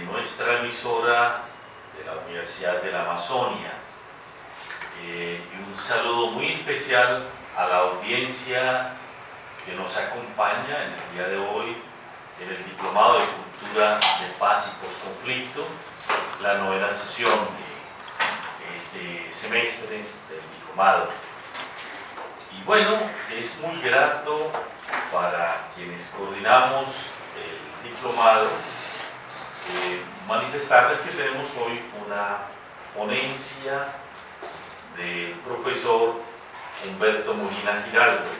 nuestra emisora de la Universidad de la Amazonia. Y un saludo muy especial a la audiencia que nos acompaña en el día de hoy en el Diplomado de Cultura de Paz y Postconflicto, la novena sesión de este semestre del diplomado. Y bueno, es muy grato para quienes coordinamos el diplomado manifestarles que tenemos hoy una ponencia del profesor Humberto Molina Giraldo.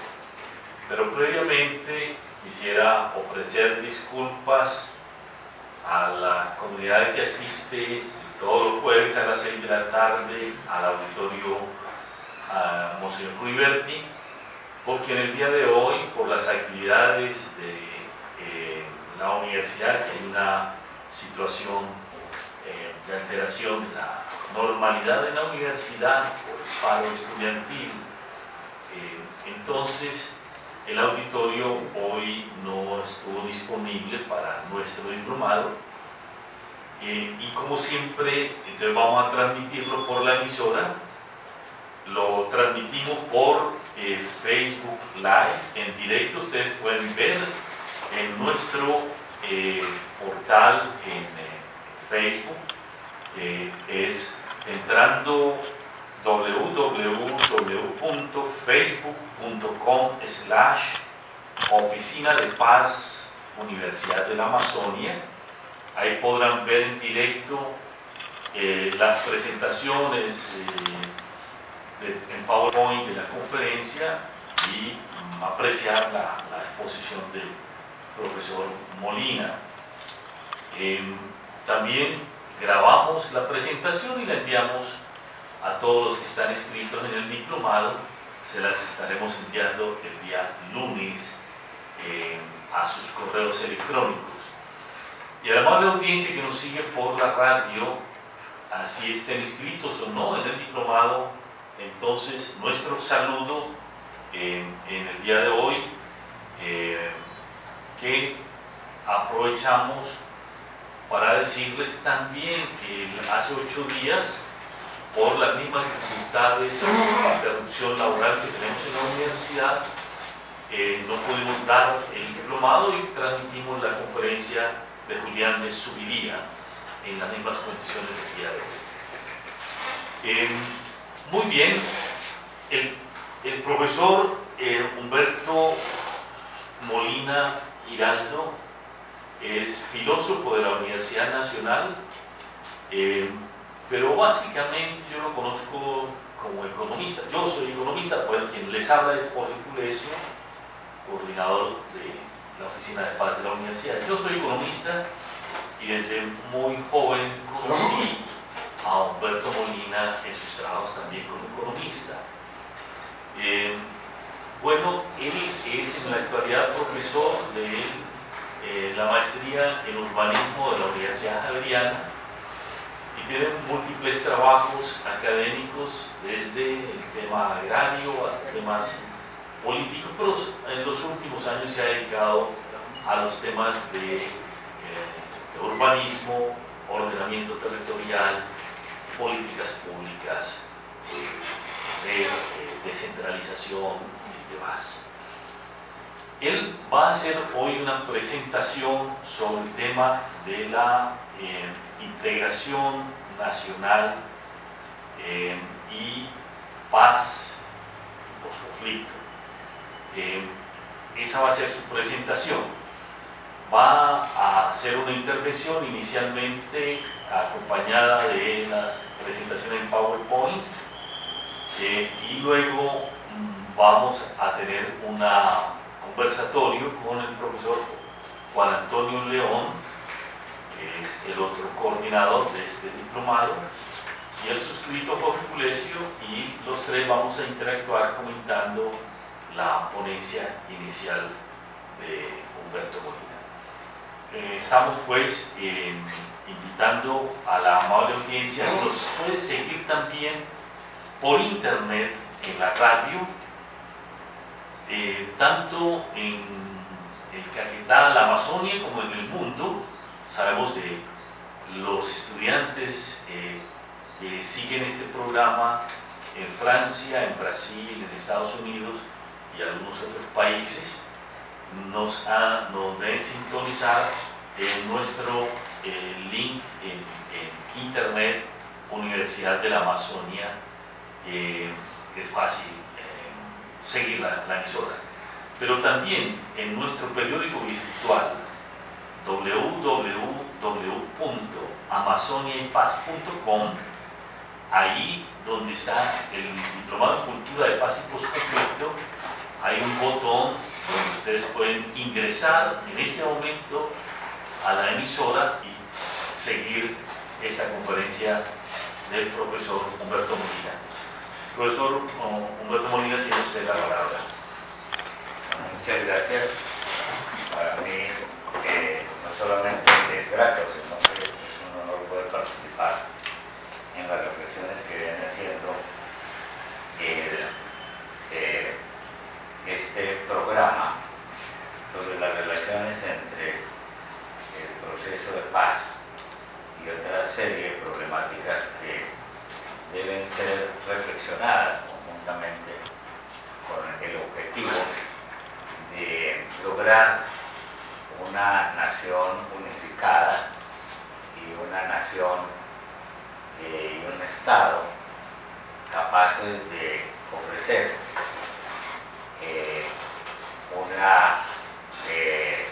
Pero previamente quisiera ofrecer disculpas a la comunidad que asiste todos los jueves a las 6 de la tarde al auditorio Monseñor Cuiberti, porque en el día de hoy, por las actividades de la universidad, que hay una situación de alteración de la normalidad en la universidad por el paro estudiantil, entonces el auditorio hoy no estuvo disponible para nuestro diplomado, y como siempre, entonces vamos a transmitirlo por la emisora. Lo transmitimos por Facebook Live en directo. Ustedes pueden ver en nuestro portal en Facebook, que es entrando www.facebook.com/Oficina de Paz Universidad de la Amazonia. Ahí podrán ver en directo las presentaciones en PowerPoint de la conferencia y apreciar la exposición del profesor Molina. También grabamos la presentación y la enviamos a todos los que están inscritos en el diplomado. Se las estaremos enviando el día lunes a sus correos electrónicos. Y además la audiencia que nos sigue por la radio, así estén inscritos o no en el diplomado, entonces nuestro saludo en el día de hoy, que aprovechamos para decirles también que hace 8 días, por las mismas dificultades de interrupción laboral que tenemos en la universidad, no pudimos dar el diplomado y transmitimos la conferencia de Julián de Subiría en las mismas condiciones del día de hoy. Muy bien, el profesor Humberto Molina Giraldo es filósofo de la Universidad Nacional, pero básicamente yo lo conozco como economista. Yo soy economista, bueno, quien les habla es Jorge Culesio, coordinador de la Oficina de Paz de la Universidad. Yo soy economista y desde muy joven conocí a Humberto Molina en sus trabajos también como economista. Bueno, él es en la actualidad profesor de la maestría en urbanismo de la Universidad Javeriana y tiene múltiples trabajos académicos desde el tema agrario hasta temas políticos, pero en los últimos años se ha dedicado a los temas de urbanismo, ordenamiento territorial, políticas públicas, de descentralización y demás. Él va a hacer hoy una presentación sobre el tema de la integración nacional y paz y posconflicto. Esa va a ser su presentación. Va a hacer una intervención inicialmente acompañada de las presentaciones en PowerPoint, y luego vamos a tener un conversatorio con el profesor Juan Antonio León, que es el otro coordinador de este diplomado, y el suscrito Jorge Culesio, y los tres vamos a interactuar comentando la ponencia inicial de Humberto Molina. Estamos pues invitando a la amable audiencia que nos puede seguir también por internet en la radio, tanto en el Caquetá, la Amazonia, como en el mundo. Sabemos de los estudiantes que siguen este programa en Francia, en Brasil, en Estados Unidos y algunos otros países nos deben sintonizar en nuestro link en internet, Universidad de la Amazonia. Es fácil seguir la emisora, pero también en nuestro periódico virtual www.amazoniaypaz.com. Ahí donde está el Diplomado en Cultura de Paz y Postconflicto, hay un botón donde ustedes pueden ingresar en este momento a la emisora y seguir esta conferencia del profesor Humberto Molina. Profesor Humberto Molina, tiene usted la palabra. Muchas gracias. Para mí no solamente es grato, sino que es un honor poder participar en las reflexiones que viene haciendo este programa sobre las relaciones entre el proceso de paz y otra serie de problemáticas que deben ser reflexionadas conjuntamente con el objetivo de lograr una nación unificada y una nación y un Estado capaces de ofrecer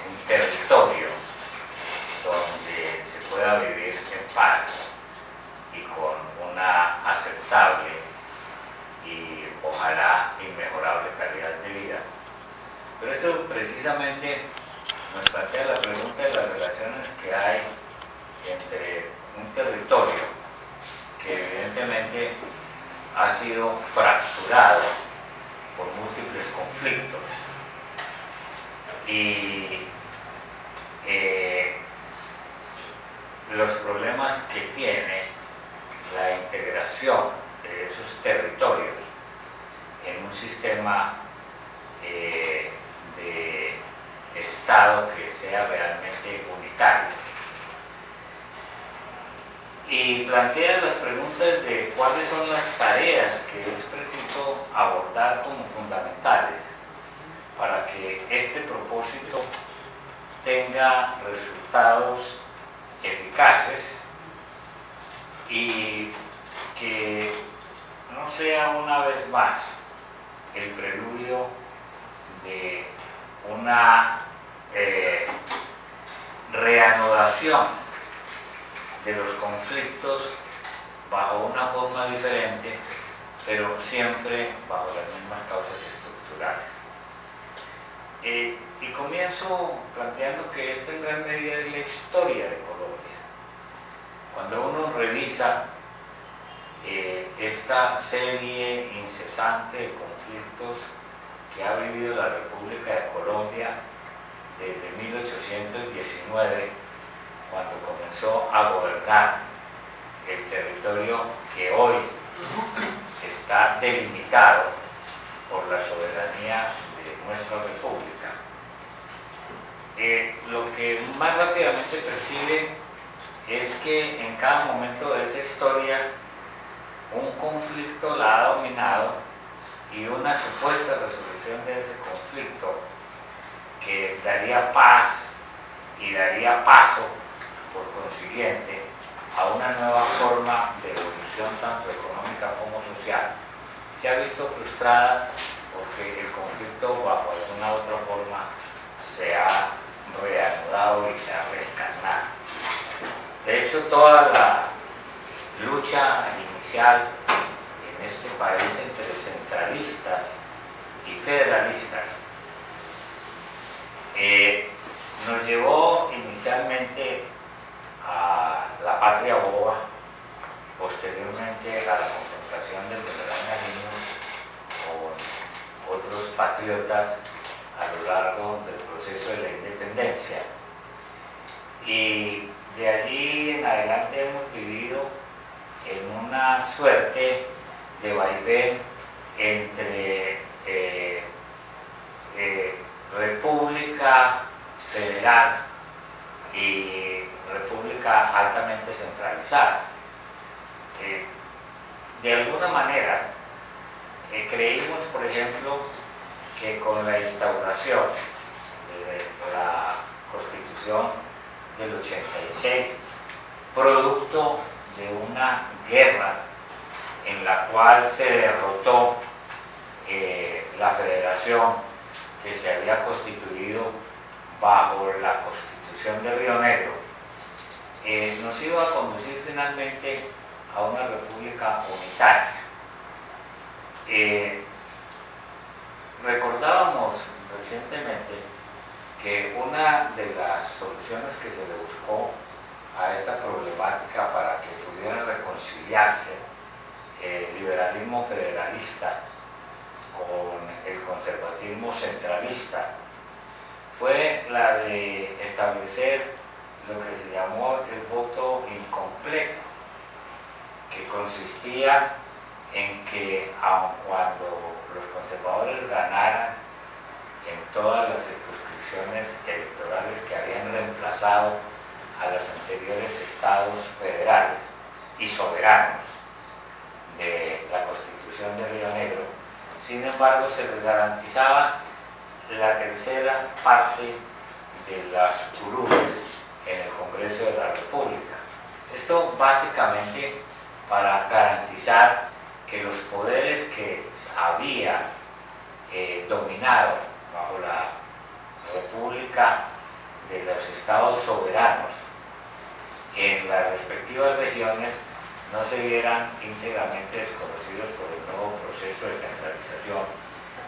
un territorio donde se pueda vivir en paz y con una aceptable y ojalá inmejorable calidad de vida. Pero esto precisamente nos plantea la pregunta de las relaciones que hay entre un territorio que evidentemente ha sido fracturado por múltiples conflictos y los problemas que tiene la integración de esos territorios en un sistema de Estado que sea realmente unitario. Y plantea las preguntas de cuáles son las tareas que es preciso abordar como fundamentales para que este propósito tenga resultados eficaces y que no sea una vez más el preludio de una reanudación de los conflictos bajo una forma diferente, pero siempre bajo las mismas causas estructurales. Y comienzo planteando que esto en gran medida es la historia de Colombia. Cuando uno revisa esta serie incesante de conflictos que ha vivido la República de Colombia desde 1819, cuando comenzó a gobernar el territorio que hoy está delimitado por la soberanía de nuestra república. Lo que más rápidamente percibe es que en cada momento de esa historia un conflicto la ha dominado y una supuesta resolución de ese conflicto que daría paz y daría paso por consiguiente a una nueva forma de evolución tanto económica como social, se ha visto frustrada porque el conflicto bajo alguna otra forma se ha reanudado y se ha reencarnado. De hecho, toda la lucha inicial en este país entre centralistas y federalistas nos llevó inicialmente a la patria boba, posteriormente a la confrontación del general Nariño con otros patriotas a lo largo del proceso de la independencia. Y de allí en adelante hemos vivido en una suerte de vaivén entre República Federal y República república altamente centralizada. De alguna manera, creímos, por ejemplo, que con la instauración de la Constitución del 86, producto de una guerra en la cual se derrotó la federación que se había constituido bajo la Constitución de Río Negro, nos iba a conducir finalmente a una república unitaria. Recordábamos recientemente que una de las soluciones que se le buscó a esta problemática para que pudieran reconciliarse el liberalismo federalista con el conservatismo centralista fue la de establecer lo que se llamó el voto incompleto, que consistía en que aun cuando los conservadores ganaran en todas las circunscripciones electorales que habían reemplazado a los anteriores estados federales y soberanos de la Constitución de Río Negro, sin embargo se les garantizaba la tercera parte de las curules en el Congreso de la República. Esto básicamente para garantizar que los poderes que había dominado bajo la República de los estados soberanos en las respectivas regiones no se vieran íntegramente desconocidos por el nuevo proceso de centralización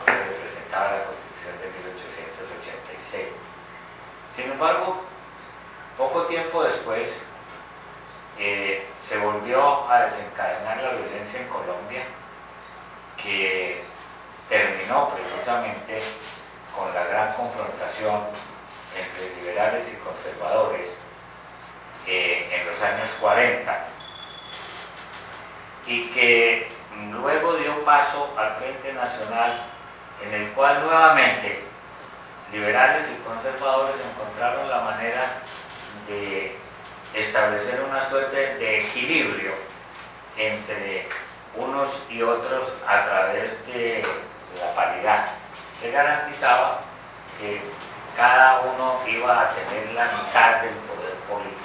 que representaba la Constitución de 1886. Sin embargo, poco tiempo después se volvió a desencadenar la violencia en Colombia, que terminó precisamente con la gran confrontación entre liberales y conservadores en los años 40, y que luego dio paso al Frente Nacional, en el cual nuevamente liberales y conservadores encontraron la manera de establecer una suerte de equilibrio entre unos y otros a través de la paridad, que garantizaba que cada uno iba a tener la mitad del poder político.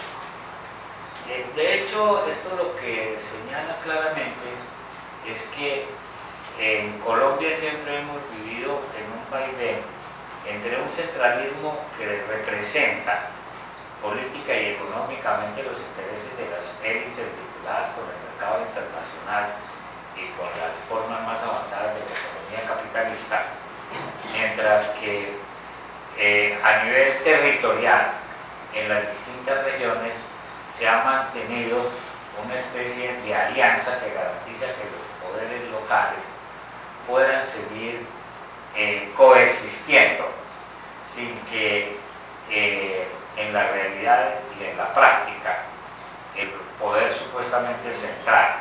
De hecho, esto lo que señala claramente es que en Colombia siempre hemos vivido en un vaivén entre un centralismo que representa política y económicamente los intereses de las élites vinculadas con el mercado internacional y con las formas más avanzadas de la economía capitalista, mientras que a nivel territorial en las distintas regiones se ha mantenido una especie de alianza que garantiza que los poderes locales puedan seguir coexistiendo sin que en la realidad y en la práctica el poder supuestamente central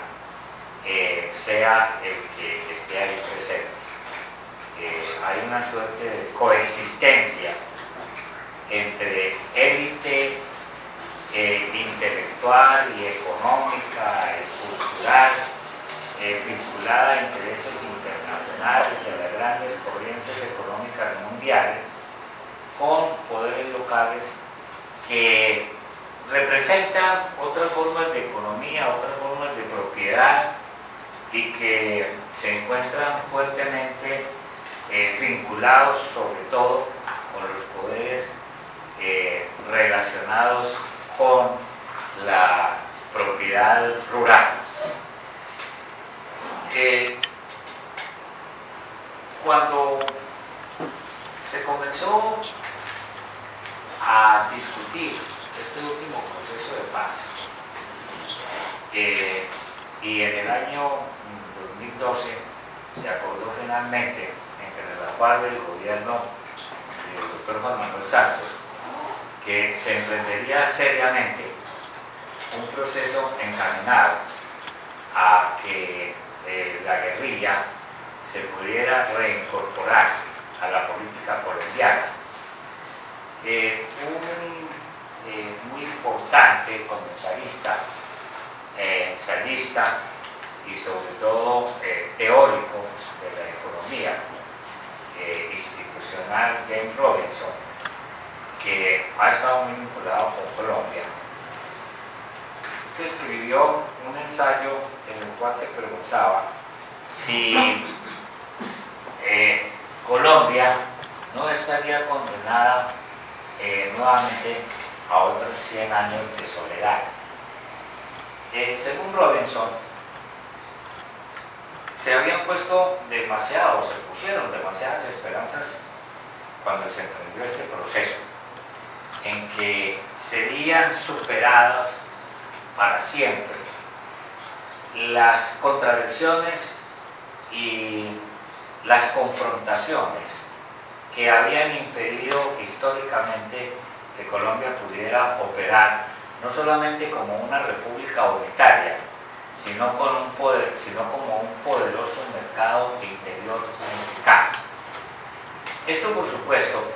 sea el que esté ahí presente. Hay una suerte de coexistencia entre élite intelectual y económica y cultural vinculada a intereses internacionales y a las grandes corrientes económicas mundiales, con poderes locales que representan otras formas de economía, otras formas de propiedad y que se encuentran fuertemente vinculados sobre todo con los poderes relacionados con la propiedad rural. Cuando se comenzó a discutir este último proceso de paz, y en el año 2012 se acordó finalmente entre la FARC y el gobierno del doctor Juan Manuel Santos que se emprendería seriamente un proceso encaminado a que la guerrilla se pudiera reincorporar a la política colombiana. Un muy muy importante comentarista, ensayista y sobre todo teórico de la economía institucional, James Robinson, que ha estado muy vinculado con Colombia, que escribió un ensayo en el cual se preguntaba si Colombia no estaría condenada nuevamente a otros 100 años de soledad. Según Robinson, se habían puesto demasiadas esperanzas cuando se emprendió este proceso, en que serían superadas para siempre las contradicciones y las confrontaciones que habían impedido históricamente que Colombia pudiera operar no solamente como una república unitaria, sino como un poderoso mercado interior unificado. Esto, por supuesto,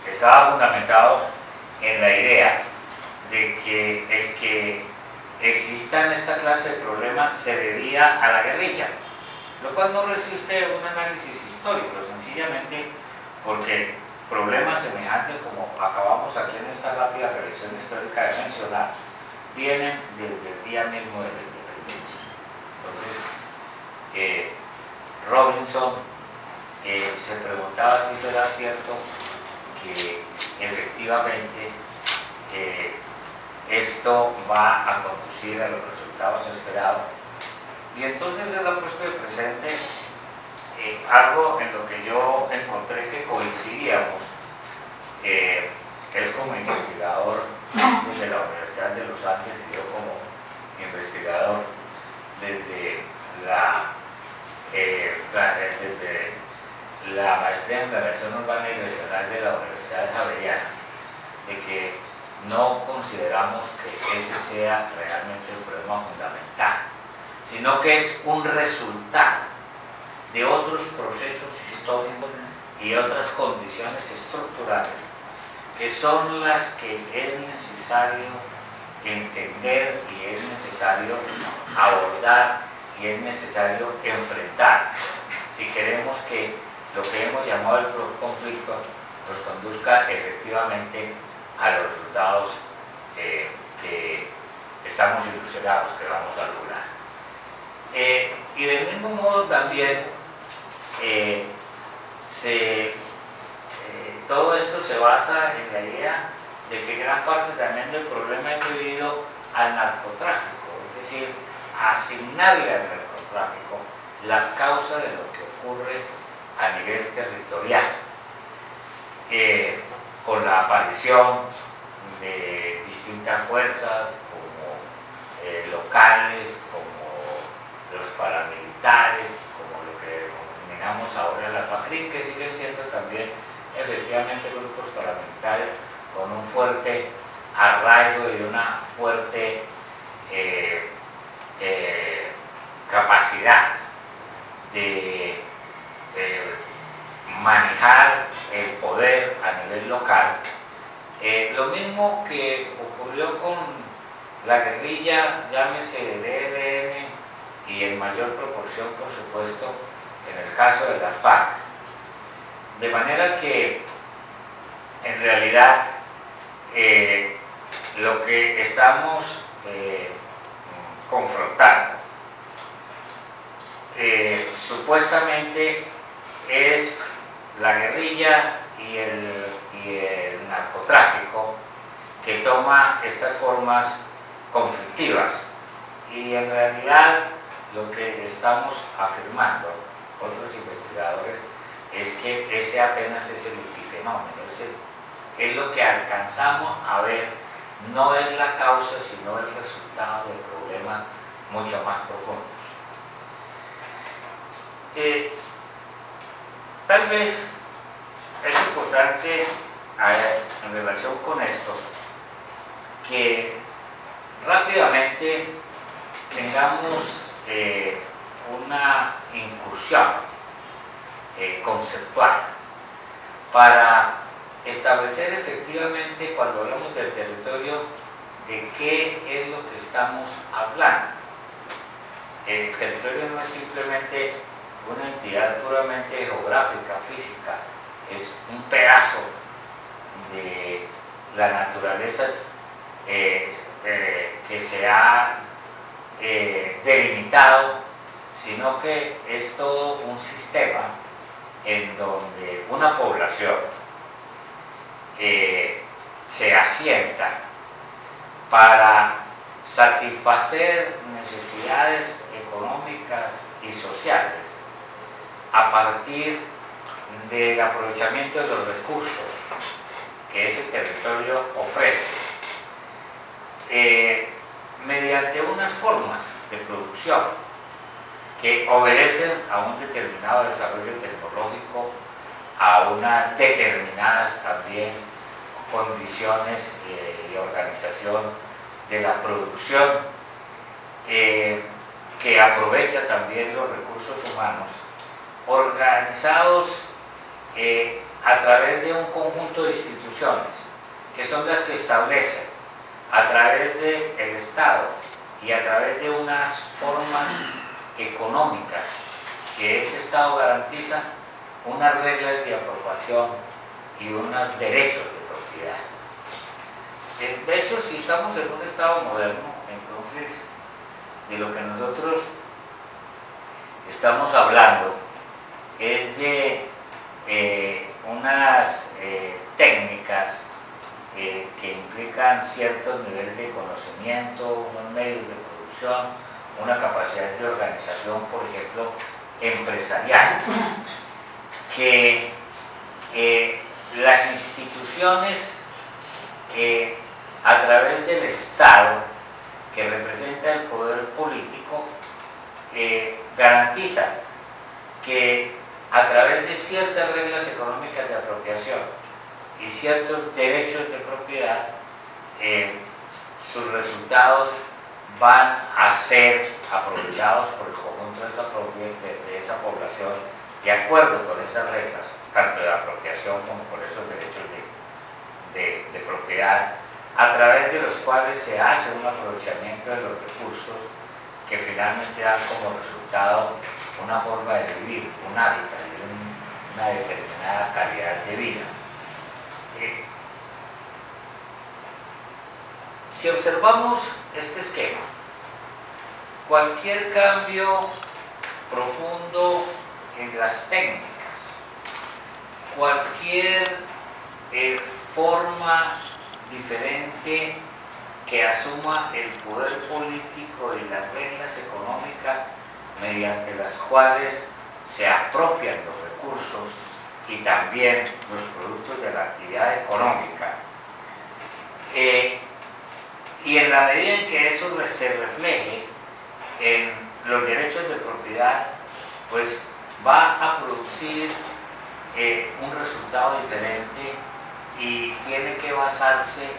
estaba fundamentado en la idea de que el que existan esta clase de problemas se debía a la guerrilla, lo cual no resiste un análisis histórico, sencillamente porque problemas semejantes como acabamos aquí en esta rápida revisión histórica de mencionar, vienen desde el día mismo de la independencia. Entonces, Robinson se preguntaba si será cierto que efectivamente esto va a conducir a los resultados esperados. Y entonces él ha puesto de presente algo en lo que yo encontré que coincidíamos, él como investigador de la Universidad de los Andes y yo como investigador desde la maestría en planeación urbana y regional de la Universidad Javeriana, de que no consideramos que ese sea realmente un problema fundamental, sino que es un resultado de otros procesos históricos y otras condiciones estructurales que son las que es necesario entender y es necesario abordar y es necesario enfrentar si queremos que lo que hemos llamado el conflicto nos conduzca efectivamente a los resultados que estamos ilusionados que vamos a lograr. Y del mismo modo también todo esto se basa en la idea de que gran parte también del problema es debido al narcotráfico, es decir, asignarle al narcotráfico la causa de lo que ocurre a nivel territorial, con la aparición de distintas fuerzas como locales, como los paramilitares, como lo que denominamos ahora la PACRIN, que siguen siendo también efectivamente grupos paramilitares con un fuerte arraigo y una fuerte capacidad de manejar el poder a nivel local. Lo mismo que ocurrió con la guerrilla, llámese del ELN, y en mayor proporción, por supuesto, en el caso de la FARC. De manera que, en realidad, lo que estamos confrontando supuestamente es la guerrilla y el narcotráfico que toma estas formas conflictivas, y en realidad lo que estamos afirmando otros investigadores es que ese apenas es el epifenómeno, es lo que alcanzamos a ver, no es la causa sino el resultado de problemas mucho más profundos. Tal vez es importante en relación con esto que rápidamente tengamos una incursión conceptual para establecer efectivamente, cuando hablamos del territorio, de qué es lo que estamos hablando. El territorio no es simplemente una entidad puramente geográfica, física, es un pedazo de la naturaleza que se ha delimitado, sino que es todo un sistema en donde una población se asienta para satisfacer necesidades económicas y sociales a partir del aprovechamiento de los recursos que ese territorio ofrece, mediante unas formas de producción que obedecen a un determinado desarrollo tecnológico, a unas determinadas también condiciones y organización de la producción, que aprovecha también los recursos humanos, organizados a través de un conjunto de instituciones, que son las que establecen, a través del Estado y a través de unas formas económicas que ese Estado garantiza, unas reglas de apropiación y unos derechos de propiedad. De hecho, si estamos en un Estado moderno, entonces de lo que nosotros estamos hablando es de unas técnicas que implican ciertos niveles de conocimiento, unos medios de producción, una capacidad de organización, por ejemplo, empresarial, que las instituciones a través del Estado, que representa el poder político, garantizan que a través de ciertas reglas económicas de apropiación y ciertos derechos de propiedad, sus resultados van a ser aprovechados por el conjunto de esa población de acuerdo con esas reglas, tanto de apropiación como con esos derechos de propiedad, a través de los cuales se hace un aprovechamiento de los recursos que finalmente dan como resultado una forma de vivir, un hábitat y una determinada calidad de vida. Si observamos este esquema, cualquier cambio profundo en las técnicas, cualquier forma diferente que asuma el poder político y las reglas económicas mediante las cuales se apropian los recursos y también los productos de la actividad económica. Y en la medida en que eso se refleje en los derechos de propiedad, pues va a producir un resultado diferente y tiene que basarse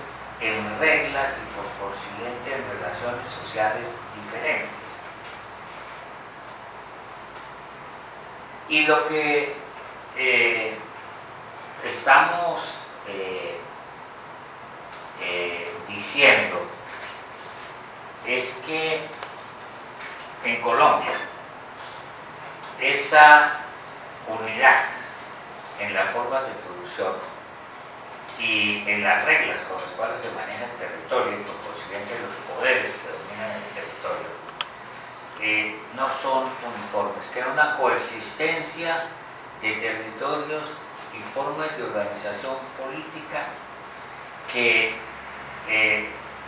en reglas y por consiguiente en relaciones sociales diferentes. Y lo que estamos diciendo es que en Colombia esa unidad en las formas de producción y en las reglas con las cuales se maneja el territorio y por consiguiente los poderes que dominan el territorio no son uniformes, que era una coexistencia de territorios y formas de organización política que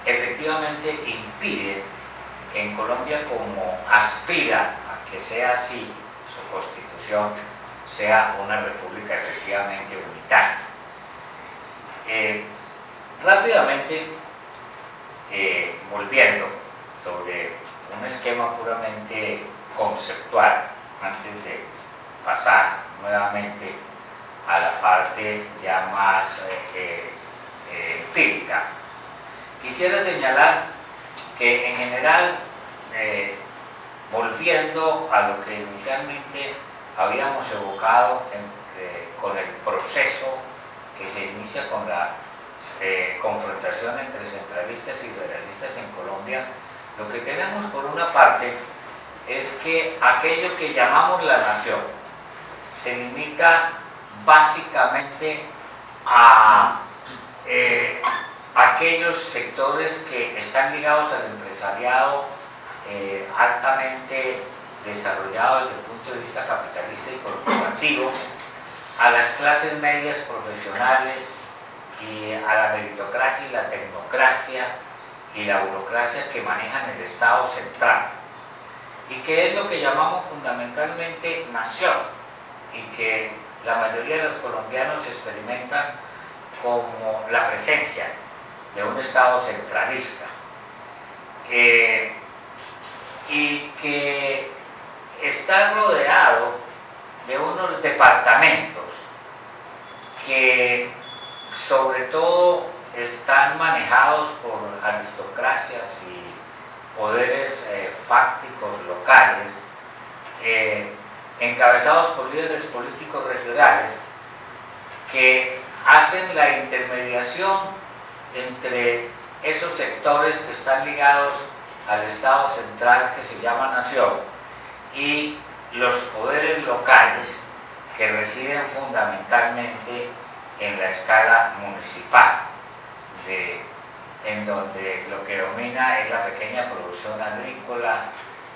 efectivamente impide que en Colombia, como aspira a que sea así su constitución, sea una república efectivamente unitaria. Rápidamente, volviendo sobre un esquema puramente conceptual, antes de pasar nuevamente a la parte ya más empírica, quisiera señalar que en general, volviendo a lo que inicialmente habíamos evocado con el proceso que se inicia con la confrontación entre centralistas y federalistas en Colombia, lo que tenemos por una parte es que aquello que llamamos la nación se limita básicamente a aquellos sectores que están ligados al empresariado altamente desarrollado desde el punto de vista capitalista y corporativo, a las clases medias profesionales y a la meritocracia y la tecnocracia y la burocracia que manejan el Estado central, y que es lo que llamamos fundamentalmente nación, y que la mayoría de los colombianos experimentan como la presencia de un Estado centralista, y que está rodeado de unos departamentos que sobre todo están manejados por aristocracias y poderes fácticos locales, encabezados por líderes políticos regionales que hacen la intermediación entre esos sectores que están ligados al Estado central, que se llama nación, y los poderes locales que residen fundamentalmente en la escala municipal, en donde lo que domina es la pequeña producción agrícola,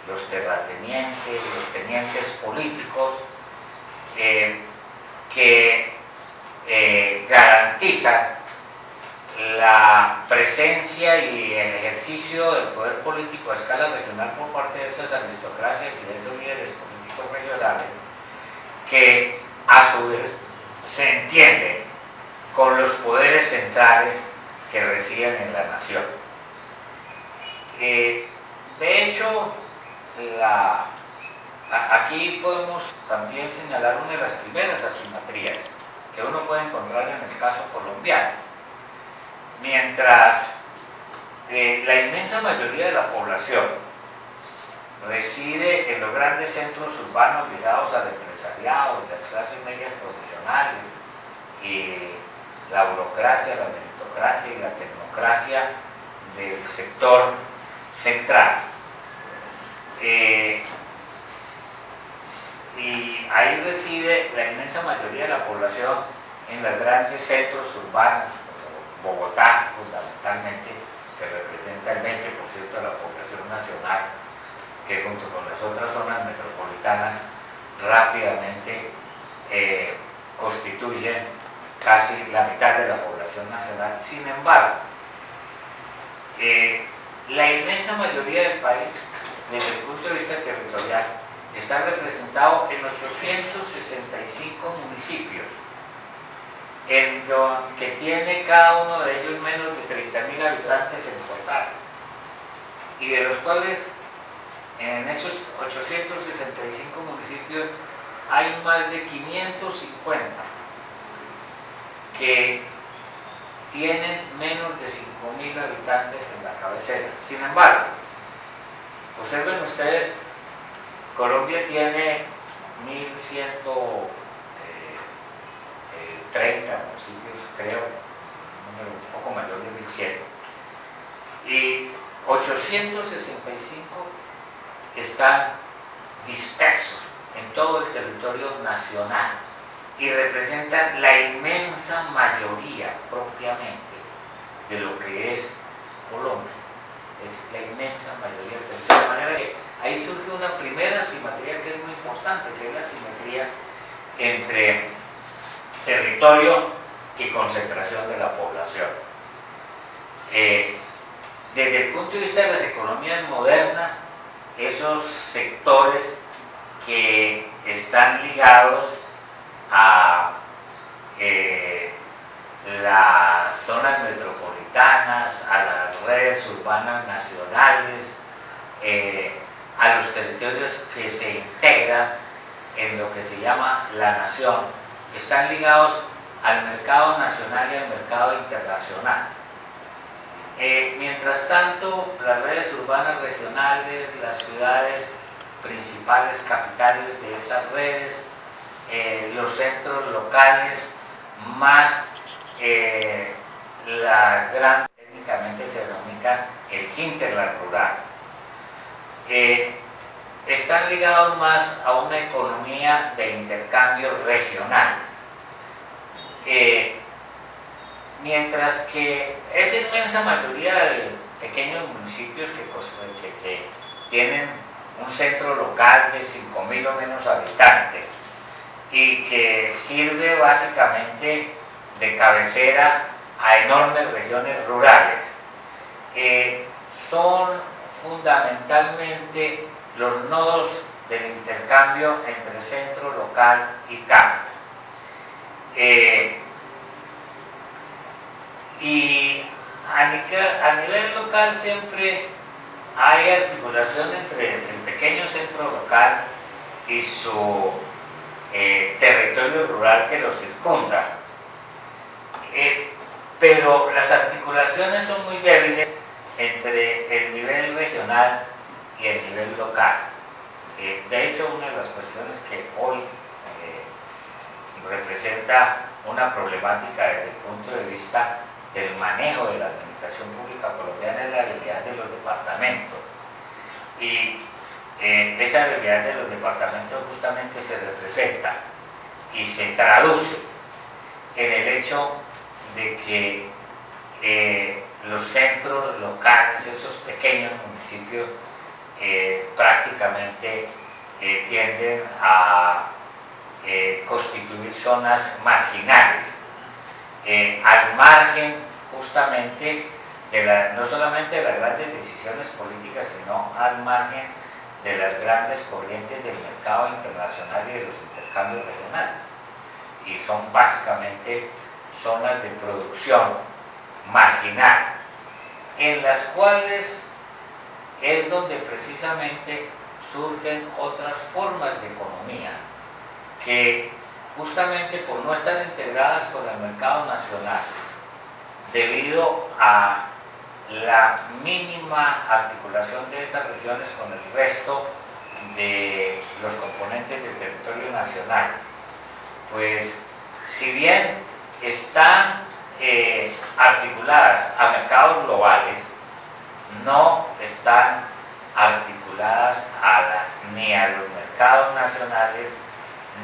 los terratenientes, los tenientes políticos, que garantizan la presencia y el ejercicio del poder político a escala regional por parte de esas aristocracias y de esos líderes políticos regionales, que a su vez se entienden con los poderes centrales que residen en la nación. De hecho, aquí podemos también señalar una de las primeras asimetrías que uno puede encontrar en el caso colombiano. Mientras la inmensa mayoría de la población reside en los grandes centros urbanos ligados al empresariado, las clases medias profesionales y la burocracia, la meritocracia y la tecnocracia del sector central, y ahí reside la inmensa mayoría de la población en los grandes centros urbanos, Bogotá fundamentalmente, que representa el 20% de la población nacional, que junto con las otras zonas metropolitanas rápidamente constituyen casi la mitad de la población nacional. Sin embargo, la inmensa mayoría del país, desde el punto de vista territorial, está representado en 865 municipios, que tiene cada uno de ellos menos de 30.000 habitantes en total, y de los cuales en esos 865 municipios hay más de 550 que tienen menos de 5.000 habitantes en la cabecera. Sin embargo, observen ustedes, Colombia tiene 1.130 municipios, creo, un número un poco mayor de 1.100, y 865 están dispersos en todo el territorio nacional y representan la inmensa mayoría propiamente de lo que es Colombia. Es la inmensa mayoría del territorio. De manera que ahí surge una primera asimetría que es muy importante, que es la asimetría entre territorio y concentración de la población. Desde el punto de vista de las economías modernas, esos sectores que están ligados a las zonas metropolitanas, a las redes urbanas nacionales, a los territorios que se integran en lo que se llama la nación, están ligados al mercado nacional y al mercado internacional. Mientras tanto, las redes urbanas regionales, las ciudades principales, capitales de esas redes, los centros locales más la gran, técnicamente se denomina el hinterland rural. Están ligados más a una economía de intercambios regionales. Mientras que esa inmensa mayoría de pequeños municipios que tienen un centro local de 5.000 o menos habitantes y que sirve básicamente de cabecera a enormes regiones rurales, son fundamentalmente los nodos del intercambio entre centro local y campo. Y a nivel local siempre hay articulación entre el pequeño centro local y su territorio rural que lo circunda. Pero las articulaciones son muy débiles entre el nivel regional y el nivel local. De hecho, una de las cuestiones que hoy representa una problemática desde el punto de vista del manejo de la administración pública colombiana es la habilidad de los departamentos. Y esa habilidad de los departamentos justamente se representa y se traduce en el hecho de que los centros locales, esos pequeños municipios, prácticamente tienden a constituir zonas marginales, al margen justamente no solamente de las grandes decisiones políticas, sino al margen de las grandes corrientes del mercado internacional y de los intercambios regionales. Y son básicamente zonas de producción marginal, en las cuales es donde precisamente surgen otras formas de economía que justamente por no estar integradas con el mercado nacional, debido a la mínima articulación de esas regiones con el resto de los componentes del territorio nacional, pues si bien están articuladas a mercados globales, no están articuladas ni a los mercados nacionales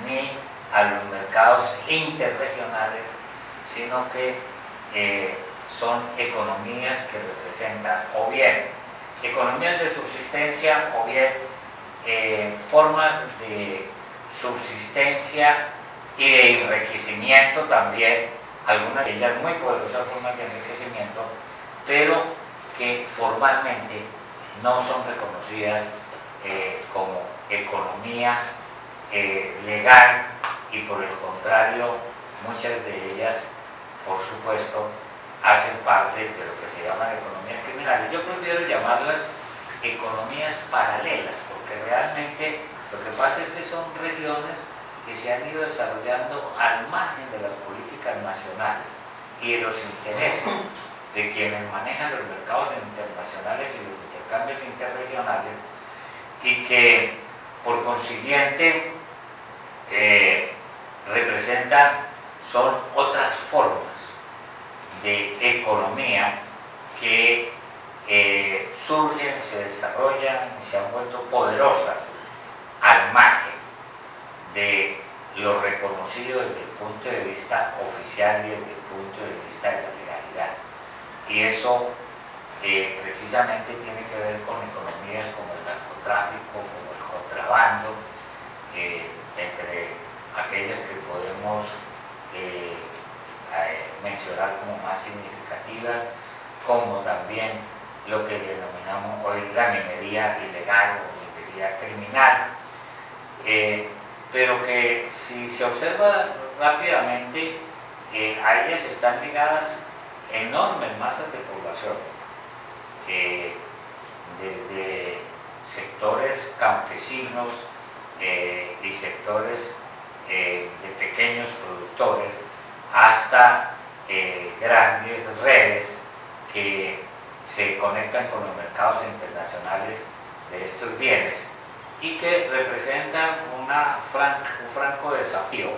ni a los mercados interregionales, sino que son economías que representan o bien economías de subsistencia o bien formas de subsistencia y de enriquecimiento también, algunas de ellas muy poderosas formas de enriquecimiento, pero que formalmente no son reconocidas como economía legal, y por el contrario muchas de ellas, por supuesto, hacen parte de lo que se llaman economías criminales. Yo prefiero llamarlas economías paralelas, porque realmente lo que pasa es que son regiones que se han ido desarrollando al margen de las políticas nacionales y de los intereses de quienes manejan los mercados internacionales y los intercambios interregionales, y que por consiguiente son otras formas de economía que surgen, se desarrollan y se han vuelto poderosas al margen de lo reconocido desde el punto de vista oficial y desde el punto de vista de la legalidad. Y eso precisamente tiene que ver con economías como el narcotráfico, como el contrabando, entre aquellas que podemos mencionar como más significativas, como también lo que denominamos hoy la minería ilegal o minería criminal, pero que si se observa rápidamente, a ellas están ligadas enormes masas de población, desde sectores campesinos y sectores de pequeños productores hasta grandes redes que se conectan con los mercados internacionales de estos bienes y que representan un franco desafío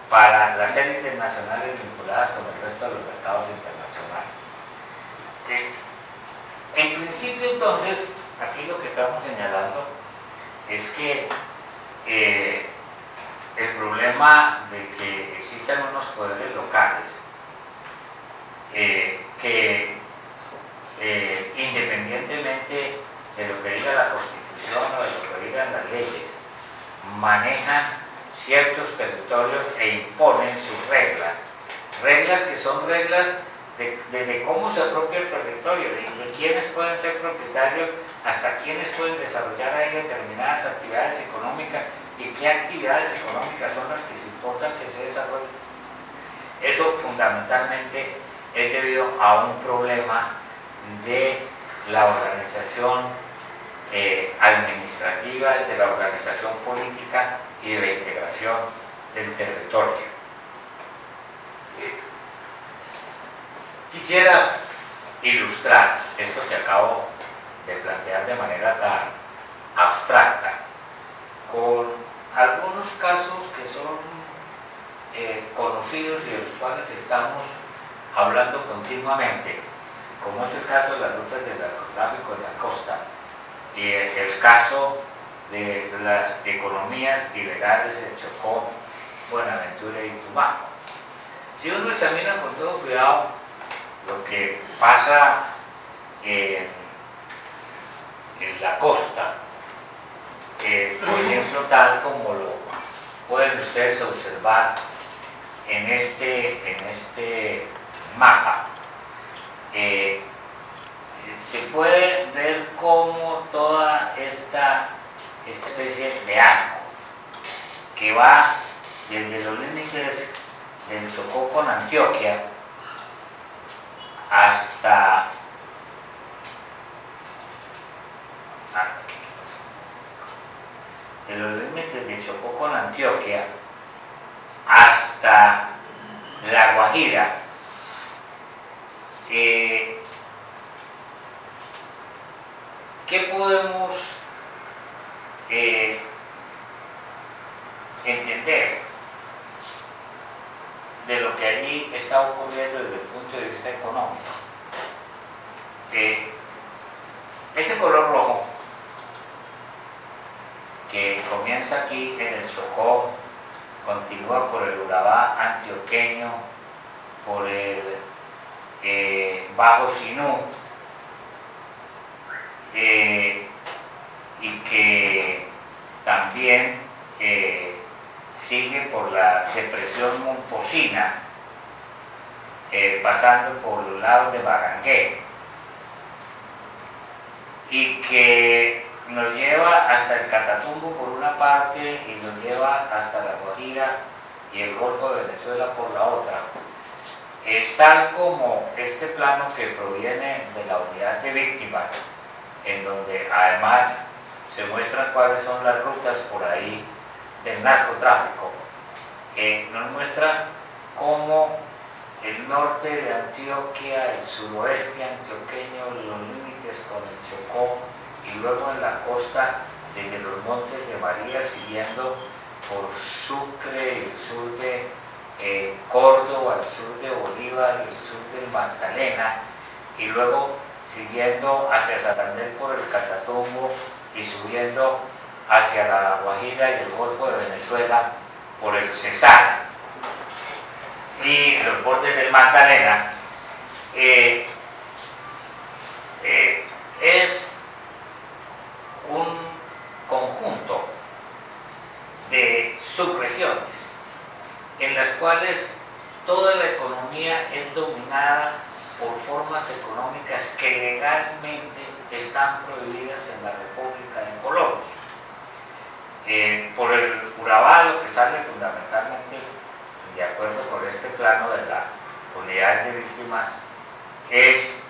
para las élites nacionales vinculadas con el resto de los principio, entonces, aquí lo que estamos señalando es que el problema de que existan unos poderes locales que independientemente de lo que diga la Constitución o de lo que digan las leyes, manejan ciertos territorios e imponen sus reglas que son reglas de cómo se apropia el territorio, de quiénes pueden ser propietarios, hasta quiénes pueden desarrollar ahí determinadas actividades económicas y qué actividades económicas son las que se importan que se desarrollen. Eso fundamentalmente es debido a un problema de la organización administrativa, de la organización política y de la integración del territorio. Quisiera ilustrar esto que acabo de plantear de manera tan abstracta con algunos casos que son conocidos y de los cuales estamos hablando continuamente, como es el caso de las rutas del narcotráfico en la costa y el caso de las economías ilegales en Chocó, Buenaventura y Tumaco. Si uno examina con todo cuidado lo que pasa en la costa, por ejemplo, tal como lo pueden ustedes observar en este mapa, se puede ver cómo toda esta especie de arco que va desde los límites del Chocó con Antioquia hasta de los límites de Chocó con Antioquia hasta La Guajira. ¿Qué podemos entender de lo que allí está ocurriendo desde el punto de vista económico? Ese color rojo que comienza aquí en el Chocó, continúa por el Urabá antioqueño, por el Bajo Sinú, y que también sigue por la depresión Momposina, pasando por los lados de Bagangué, y que nos lleva hasta el Catatumbo por una parte y nos lleva hasta La Guajira y el Golfo de Venezuela por la otra. Tal como este plano que proviene de la unidad de víctimas, en donde además se muestran cuáles son las rutas por ahí del narcotráfico, nos muestra cómo el norte de Antioquia, el suroeste antioqueño, los límites con el Chocó, y luego en la costa desde los Montes de María, siguiendo por Sucre, el sur de Córdoba, el sur de Bolívar, el sur del Magdalena, y luego siguiendo hacia Santander por el Catatumbo y subiendo hacia La Guajira y el Golfo de Venezuela por el Cesar y los bordes del Magdalena, es un conjunto de subregiones en las cuales toda la economía es dominada por formas económicas que legalmente están prohibidas en la República de Colombia. Por el Urabá, lo que sale fundamentalmente, de acuerdo con este plano de la unidad de víctimas, es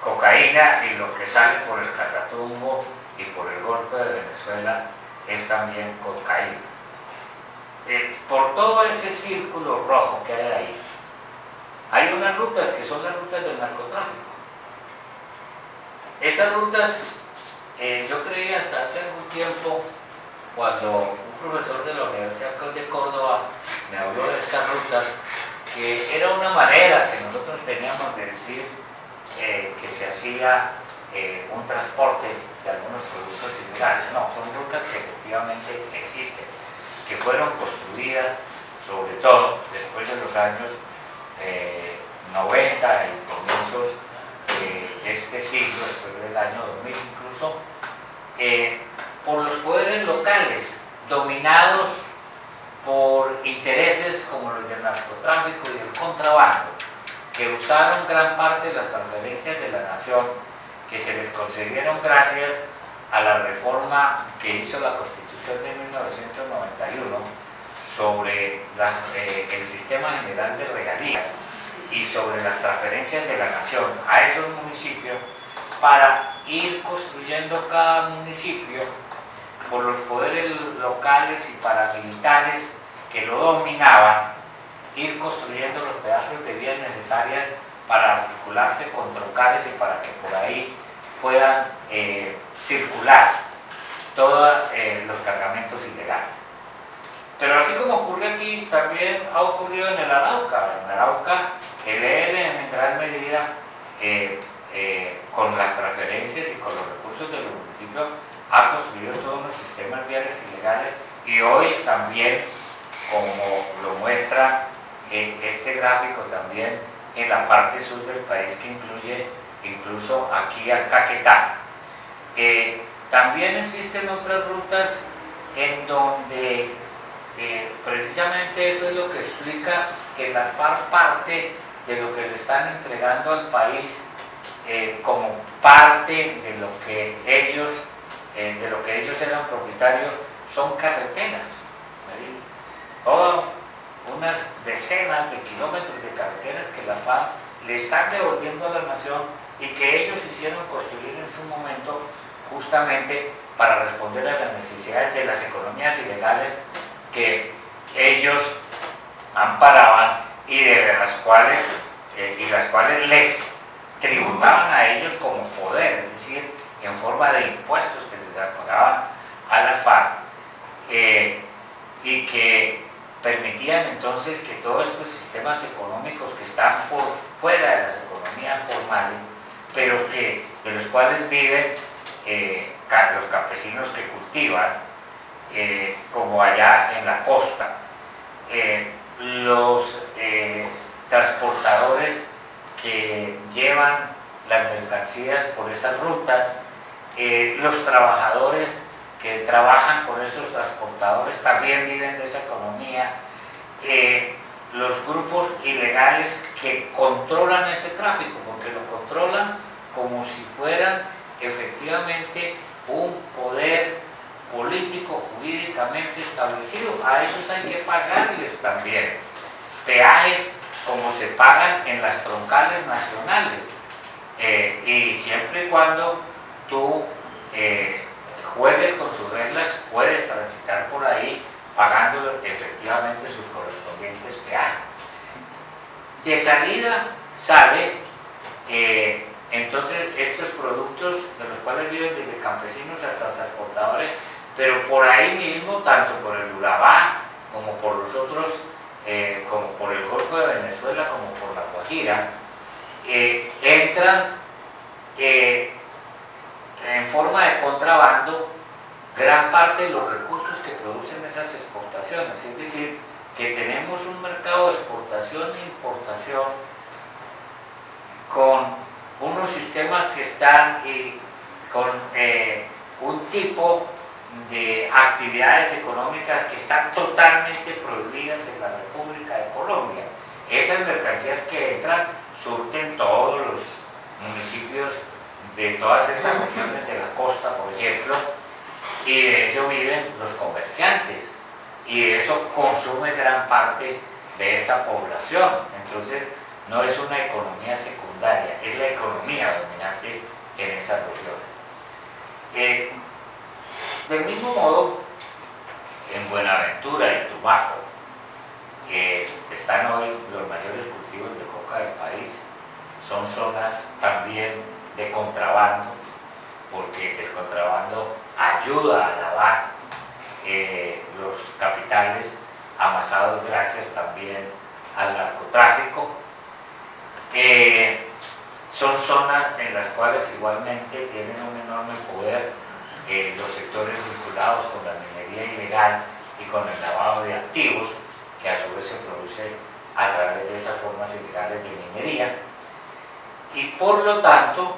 cocaína, y lo que sale por el Catatumbo y por el Golfo de Venezuela es también cocaína. Por todo ese círculo rojo que hay ahí, hay unas rutas que son las rutas del narcotráfico. Esas rutas, yo creí hasta hace algún tiempo, cuando un profesor de la Universidad de Córdoba me habló de estas rutas, que era una manera que nosotros teníamos de decir que se hacía un transporte de algunos productos ilegales. No, son rutas que efectivamente existen, que fueron construidas sobre todo después de los años 90 y comienzos de este siglo, después del año 2000 incluso, por los poderes locales, dominados por intereses como los del narcotráfico y el contrabando, que usaron gran parte de las transferencias de la nación que se les concedieron gracias a la reforma que hizo la Constitución de 1991 sobre el sistema general de regalías y sobre las transferencias de la nación a esos municipios, para ir construyendo cada municipio por los poderes locales y paramilitares que lo dominaban, ir construyendo los pedazos de vías necesarias para articularse con troncales y para que por ahí puedan circular todos los cargamentos ilegales. Pero así como ocurre aquí, también ha ocurrido en el Arauca. En el Arauca, el ELN en gran medida, con las transferencias y con los recursos de los municipios, ha construido todos los sistemas viales ilegales, y hoy también, como lo muestra este gráfico, también en la parte sur del país, que incluye incluso aquí al Caquetá. También existen otras rutas en donde precisamente eso es lo que explica que la FARC parte de lo que le están entregando al país como parte de lo que ellos eran propietarios, son carreteras, ¿sí? Todas unas decenas de kilómetros de carreteras que la FARC le están devolviendo a la nación y que ellos hicieron construir en su momento justamente para responder a las necesidades de las economías ilegales que ellos amparaban y de las cuales les tributaban a ellos como poder, es decir, en forma de impuestos que les pagaban a la FARC, y que permitían entonces que todos estos sistemas económicos que están fuera de las economías formales, pero de los cuales viven los campesinos que cultivan, como allá en la costa, los transportadores que llevan las mercancías por esas rutas, los trabajadores que trabajan con esos transportadores también viven de esa economía, los grupos ilegales que controlan ese tráfico, porque lo controlan como si fueran efectivamente un poder político jurídicamente establecido. A ellos hay que pagarles también peajes como se pagan en las troncales nacionales, y siempre y cuando tú juegues con sus reglas, puedes transitar por ahí pagando efectivamente sus correspondientes peajes. De salida sale entonces estos productos, de los cuales viven desde campesinos hasta transportadores, pero por ahí mismo, tanto por el Urabá como por los otros, como por el Golfo de Venezuela, como por la Guajira, entran en forma de contrabando gran parte de los recursos que producen esas exportaciones. Es decir, que tenemos un mercado de exportación e importación con unos sistemas que están con un tipo de actividades económicas que están totalmente prohibidas en la República de Colombia. Esas mercancías que entran surten todos los municipios de todas esas regiones de la costa, por ejemplo, y de ello viven los comerciantes, y de eso consume gran parte de esa población. Entonces no es una economía secundaria, es la economía dominante en esas regiones. Del mismo modo, en Buenaventura y Tumaco, que están hoy los mayores cultivos de coca del país, son zonas también de contrabando, porque el contrabando ayuda a lavar los capitales amasados gracias también al narcotráfico. Son zonas cuales igualmente tienen un enorme poder los sectores vinculados con la minería ilegal y con el lavado de activos, que a su vez se produce a través de esas formas ilegales de minería. Y por lo tanto,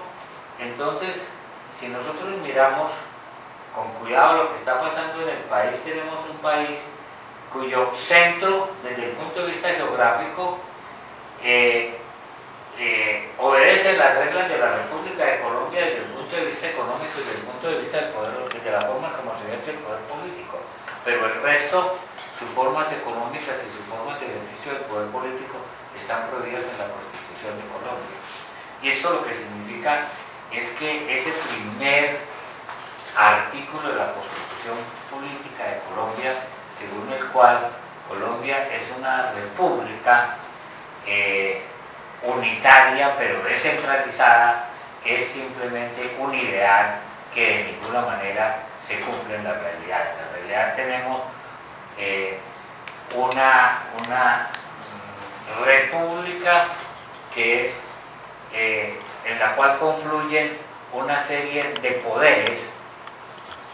entonces, si nosotros miramos con cuidado lo que está pasando en el país, tenemos un país cuyo centro, desde el punto de vista geográfico, obedece las reglas de la República de Colombia desde el punto de vista económico y desde el punto de vista del poder, de la forma como se ejerce el poder político. Pero el resto, sus formas económicas y sus formas de ejercicio del poder político están prohibidas en la Constitución de Colombia. Y esto lo que significa es que ese primer artículo de la Constitución Política de Colombia, según el cual Colombia es una república unitaria pero descentralizada, es simplemente un ideal que de ninguna manera se cumple en la realidad. En la realidad tenemos una república que es en la cual confluyen una serie de poderes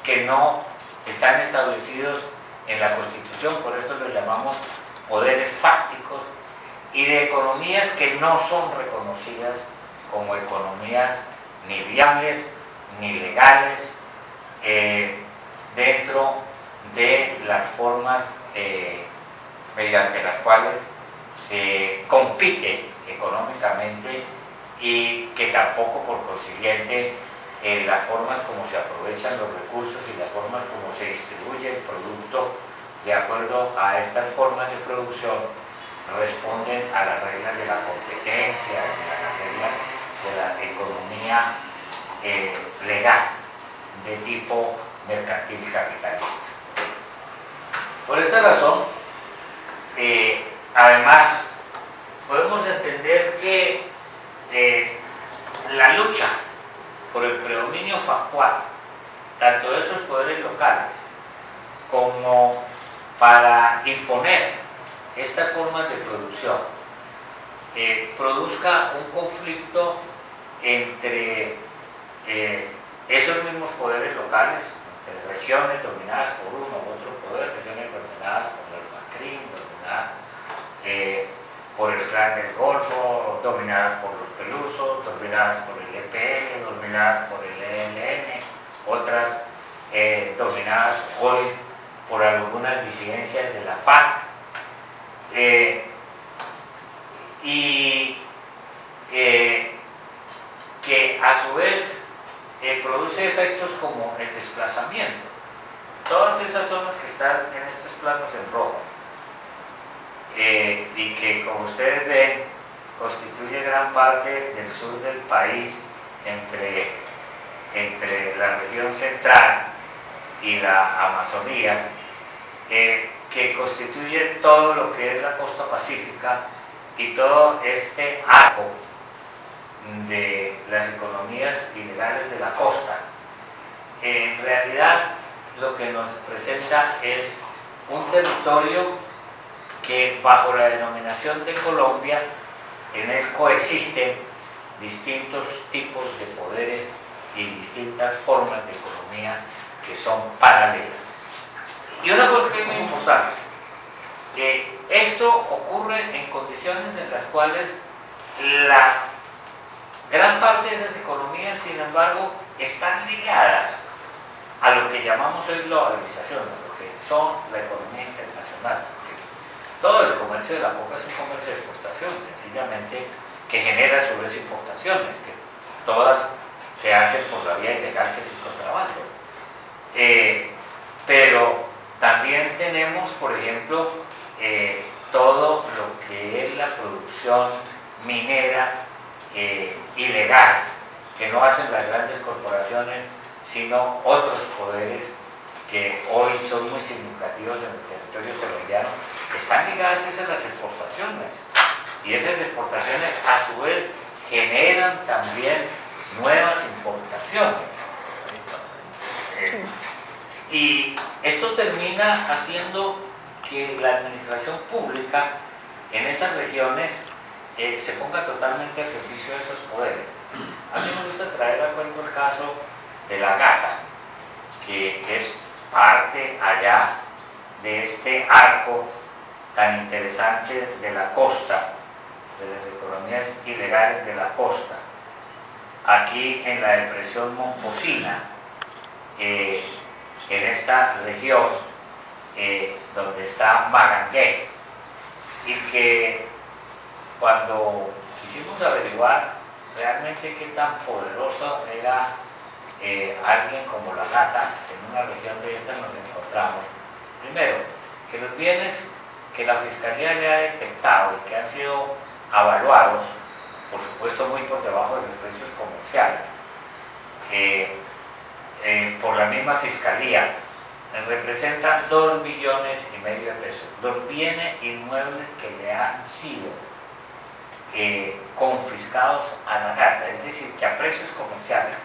que no están establecidos en la Constitución, por esto los llamamos poderes fácticos, y de economías que no son reconocidas como economías ni viables ni legales dentro de las formas mediante las cuales se compite económicamente, y que tampoco por consiguiente las formas como se aprovechan los recursos y las formas como se distribuye el producto de acuerdo a estas formas de producción responden a las reglas de la competencia, a las reglas de la economía legal de tipo mercantil capitalista. Por esta razón, además, podemos entender que la lucha por el predominio factual, tanto de esos poderes locales como para imponer estas formas de producción, produzca un conflicto entre esos mismos poderes locales, entre regiones dominadas por uno u otro poder, regiones dominadas por el Macri, dominadas por el Clan del Golfo, dominadas por los Pelusos, dominadas por el EPL, dominadas por el ELN, otras dominadas hoy por algunas disidencias de la FARC, y que a su vez produce efectos como el desplazamiento. Todas esas zonas que están en estos planos en rojo, y que, como ustedes ven, constituye gran parte del sur del país, entre la región central y la Amazonía, que constituye todo lo que es la costa pacífica y todo este arco de las economías ilegales de la costa. En realidad, lo que nos presenta es un territorio que, bajo la denominación de Colombia, en él coexisten distintos tipos de poderes y distintas formas de economía que son paralelas. Y una cosa que es muy importante, que esto ocurre en condiciones en las cuales la gran parte de esas economías, sin embargo, están ligadas a lo que llamamos hoy globalización, a lo que son la economía internacional. Todo el comercio de la coca es un comercio de exportación, sencillamente, que genera sobre esas importaciones, que todas se hacen por la vía ilegal, que es el contrabando. Pero también tenemos, por ejemplo, todo lo que es la producción minera ilegal, que no hacen las grandes corporaciones, sino otros poderes que hoy son muy significativos en el territorio colombiano, están ligadas a las exportaciones, y esas exportaciones a su vez generan también nuevas importaciones. Y esto termina haciendo que la administración pública en esas regiones se ponga totalmente al servicio de esos poderes. A mí me gusta traer a cuento el caso de La Gata, que es parte allá de este arco tan interesante de la costa, de las economías ilegales de la costa, aquí en la depresión Momposina, en esta región donde está Magangué, y que cuando quisimos averiguar realmente qué tan poderoso era alguien como La Gata, en una región de esta nos encontramos, primero, que los bienes que la Fiscalía le ha detectado y que han sido avaluados, por supuesto muy por debajo de los precios comerciales, por la misma Fiscalía, representan 2,5 millones de pesos. Los bienes inmuebles que le han sido confiscados a La Gata, es decir, que a precios comerciales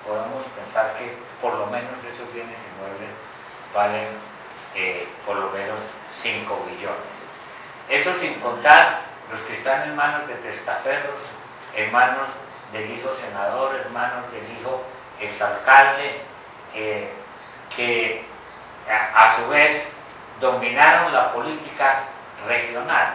podemos pensar que por lo menos esos bienes inmuebles valen por lo menos 5 billones. Eso sin contar los que están en manos de testaferros, en manos del hijo senador, en manos del hijo exalcalde, que a su vez dominaron la política regional.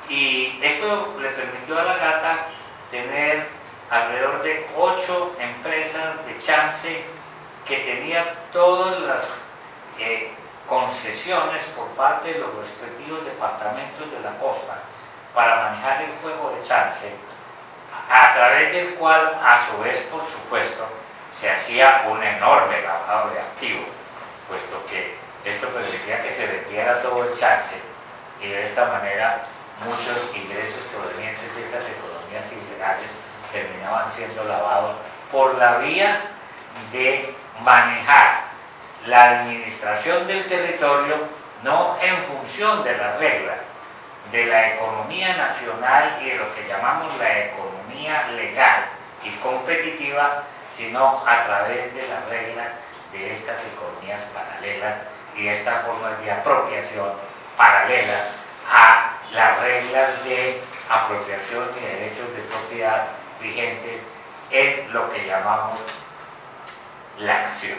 Y esto le permitió a La Gata tener alrededor de 8 empresas de chance que tenían todas las concesiones por parte de los respectivos departamentos de la costa para manejar el juego de chance, a través del cual, a su vez, por supuesto, se hacía un enorme lavado de activos, puesto que esto permitía que se vendiera todo el chance y de esta manera muchos ingresos provenientes de estas economías ilegales terminaban siendo lavados por la vía de manejar la administración del territorio no en función de las reglas de la economía nacional y de lo que llamamos la economía legal y competitiva, sino a través de las reglas de estas economías paralelas y estas formas de apropiación paralelas a las reglas de apropiación y derechos de propiedad vigentes en lo que llamamos la nación.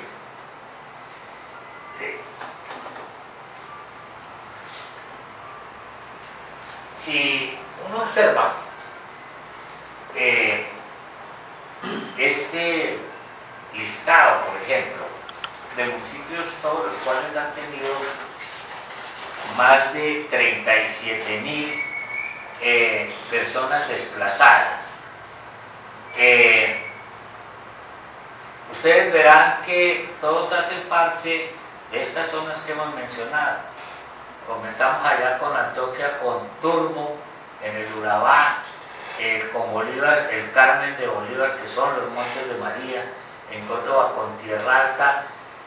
Si uno observa este listado, por ejemplo, de municipios todos los cuales han tenido más de 37,000 personas desplazadas, ustedes verán que todos hacen parte de estas zonas que hemos mencionado. Comenzamos allá con Antioquia, con Turbo, en el Urabá, con Bolívar, el Carmen de Bolívar, que son los Montes de María, en Córdoba con Tierra Alta,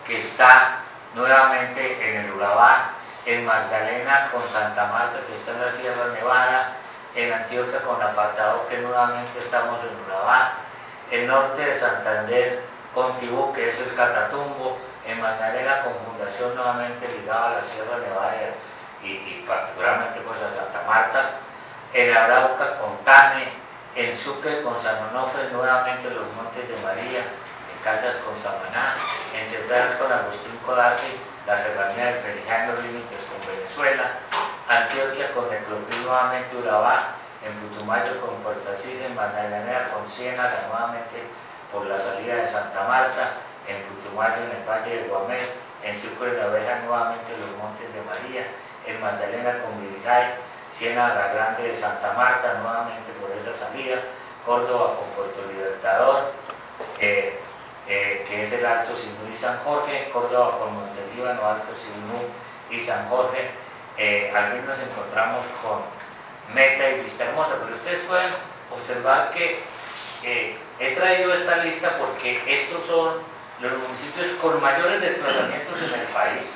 que está nuevamente en el Urabá, en Magdalena con Santa Marta, que está en la Sierra Nevada, en Antioquia con Apartado, que nuevamente estamos en Urabá, el norte de Santander con Tibú, que es el Catatumbo, en Magdalena con Fundación nuevamente ligada a la Sierra Nevada y particularmente pues a Santa Marta, en Arauca con Tane, en Sucre con San Onofre, nuevamente los Montes de María, en Caldas con Samaná, en Cedral con Agustín Codazzi, la serranía del Perijá en los límites con Venezuela, Antioquia con Neclopí, nuevamente Urabá, en Putumayo con Puerto Asís, en Magdalena con Ciénaga, nuevamente por la salida de Santa Marta, en Putumayo en el Valle de Guamés, en Sucre de la Oveja nuevamente los Montes de María, en Magdalena con Virijay, Ciénaga Grande de Santa Marta nuevamente por esa salida, Córdoba con Puerto Libertador, que es el Alto Sinú y San Jorge, Córdoba con Montelíbano, Alto Sinú y San Jorge. Aquí nos encontramos con Meta y Vista Hermosa, pero ustedes pueden observar que he traído esta lista porque estos son los municipios con mayores desplazamientos en el país,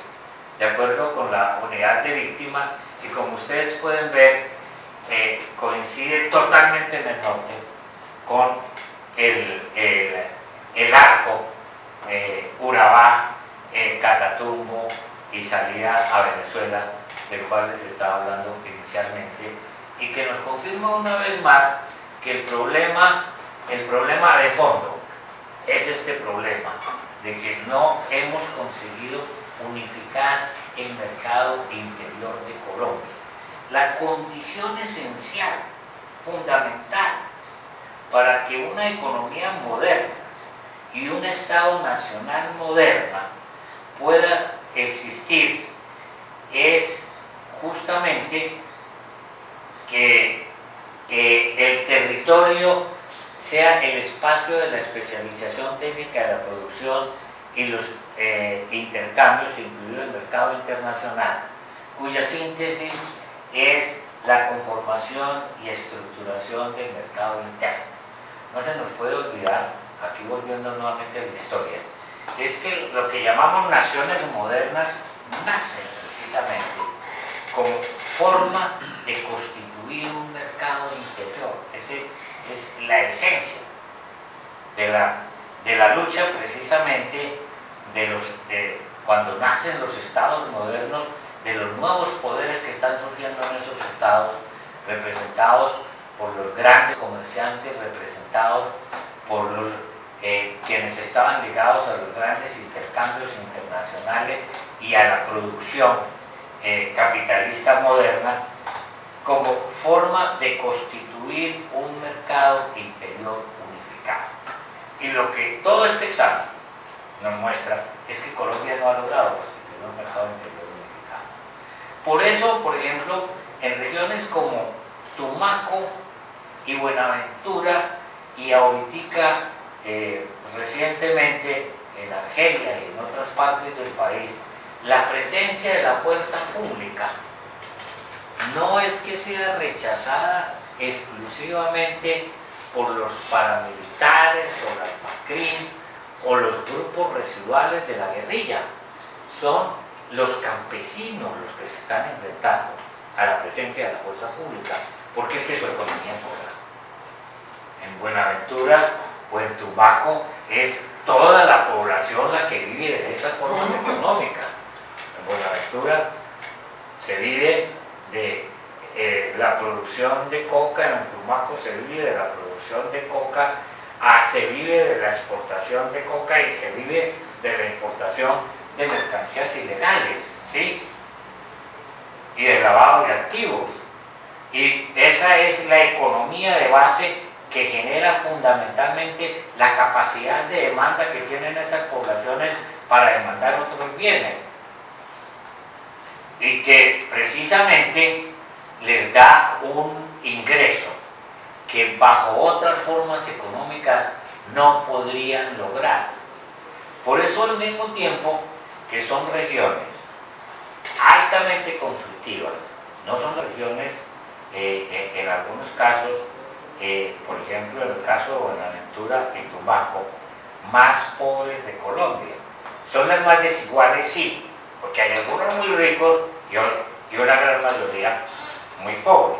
de acuerdo con la unidad de víctima, y como ustedes pueden ver, coincide totalmente en el norte con el arco Urabá, Catatumbo y salida a Venezuela, del cual les estaba hablando inicialmente, y que nos confirma una vez más que el problema de fondo es este problema de que no hemos conseguido unificar el mercado interior de Colombia. La condición esencial, fundamental, para que una economía moderna y un Estado nacional moderna pueda existir es justamente que el territorio sea el espacio de la especialización técnica de la producción y los intercambios, incluido el mercado internacional, cuya síntesis es la conformación y estructuración del mercado interno. No se nos puede olvidar, aquí volviendo nuevamente a la historia, es que lo que llamamos naciones modernas nacen precisamente como forma de constituir un mercado interior. Esa es la esencia de la lucha precisamente cuando nacen los estados modernos, de los nuevos poderes que están surgiendo en esos estados, representados por los grandes comerciantes, representados por los quienes estaban ligados a los grandes intercambios internacionales y a la producción capitalista moderna, como forma de constituir un mercado interior unificado. Y lo que todo este examen nos muestra es que Colombia no ha logrado constituir un mercado interior unificado. Por eso, por ejemplo, en regiones como Tumaco y Buenaventura, y ahorita recientemente en Argelia y en otras partes del país, la presencia de la fuerza pública no es que sea rechazada exclusivamente por los paramilitares o las PACRIM o los grupos residuales de la guerrilla, son los campesinos los que se están enfrentando a la presencia de la fuerza pública, porque es que su economía es otra. En Buenaventura o en Tumaco es toda la población la que vive de esas formas económicas. En Buenaventura se vive de la producción de coca, en Tumaco se vive de la producción de coca, se vive de la exportación de coca y se vive de la importación de mercancías ilegales, ¿sí? Y del lavado de activos. Y esa es la economía de base que genera fundamentalmente la capacidad de demanda que tienen esas poblaciones para demandar otros bienes. Y que precisamente les da un ingreso que bajo otras formas económicas no podrían lograr. Por eso, al mismo tiempo que son regiones altamente conflictivas, no son regiones en algunos casos, por ejemplo en el caso de Buenaventura y Tumaco, más pobres de Colombia. Son las más desiguales, sí, porque hay algunos muy ricos y una gran mayoría muy pobres,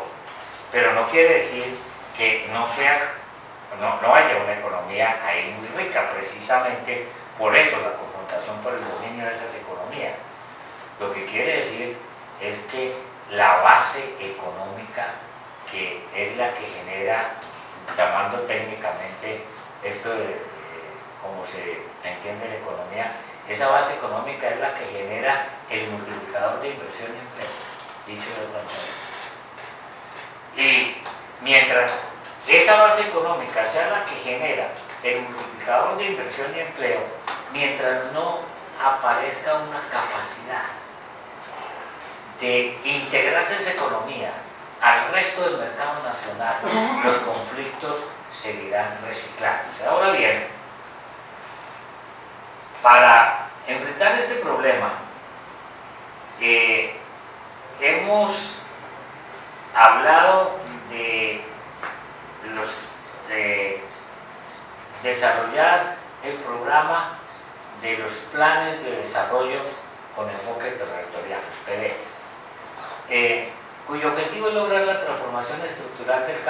pero no quiere decir que no haya una economía ahí muy rica, precisamente por eso la confrontación por el dominio de esas economías. Lo que quiere decir es que la base económica, que es la que genera, llamando técnicamente esto de como se entiende la economía, esa base económica es la que genera el multiplicador de inversión y empleo, dicho de otra manera. Y mientras esa base económica sea la que genera el multiplicador de inversión y empleo, mientras no aparezca una capacidad de integrarse esa economía al resto del mercado nacional, los conflictos seguirán reciclándose. Ahora bien, para enfrentar este problema, hemos hablado de desarrollar el programa de los planes de desarrollo con enfoque territorial, PDES, cuyo objetivo es lograr la transformación estructural del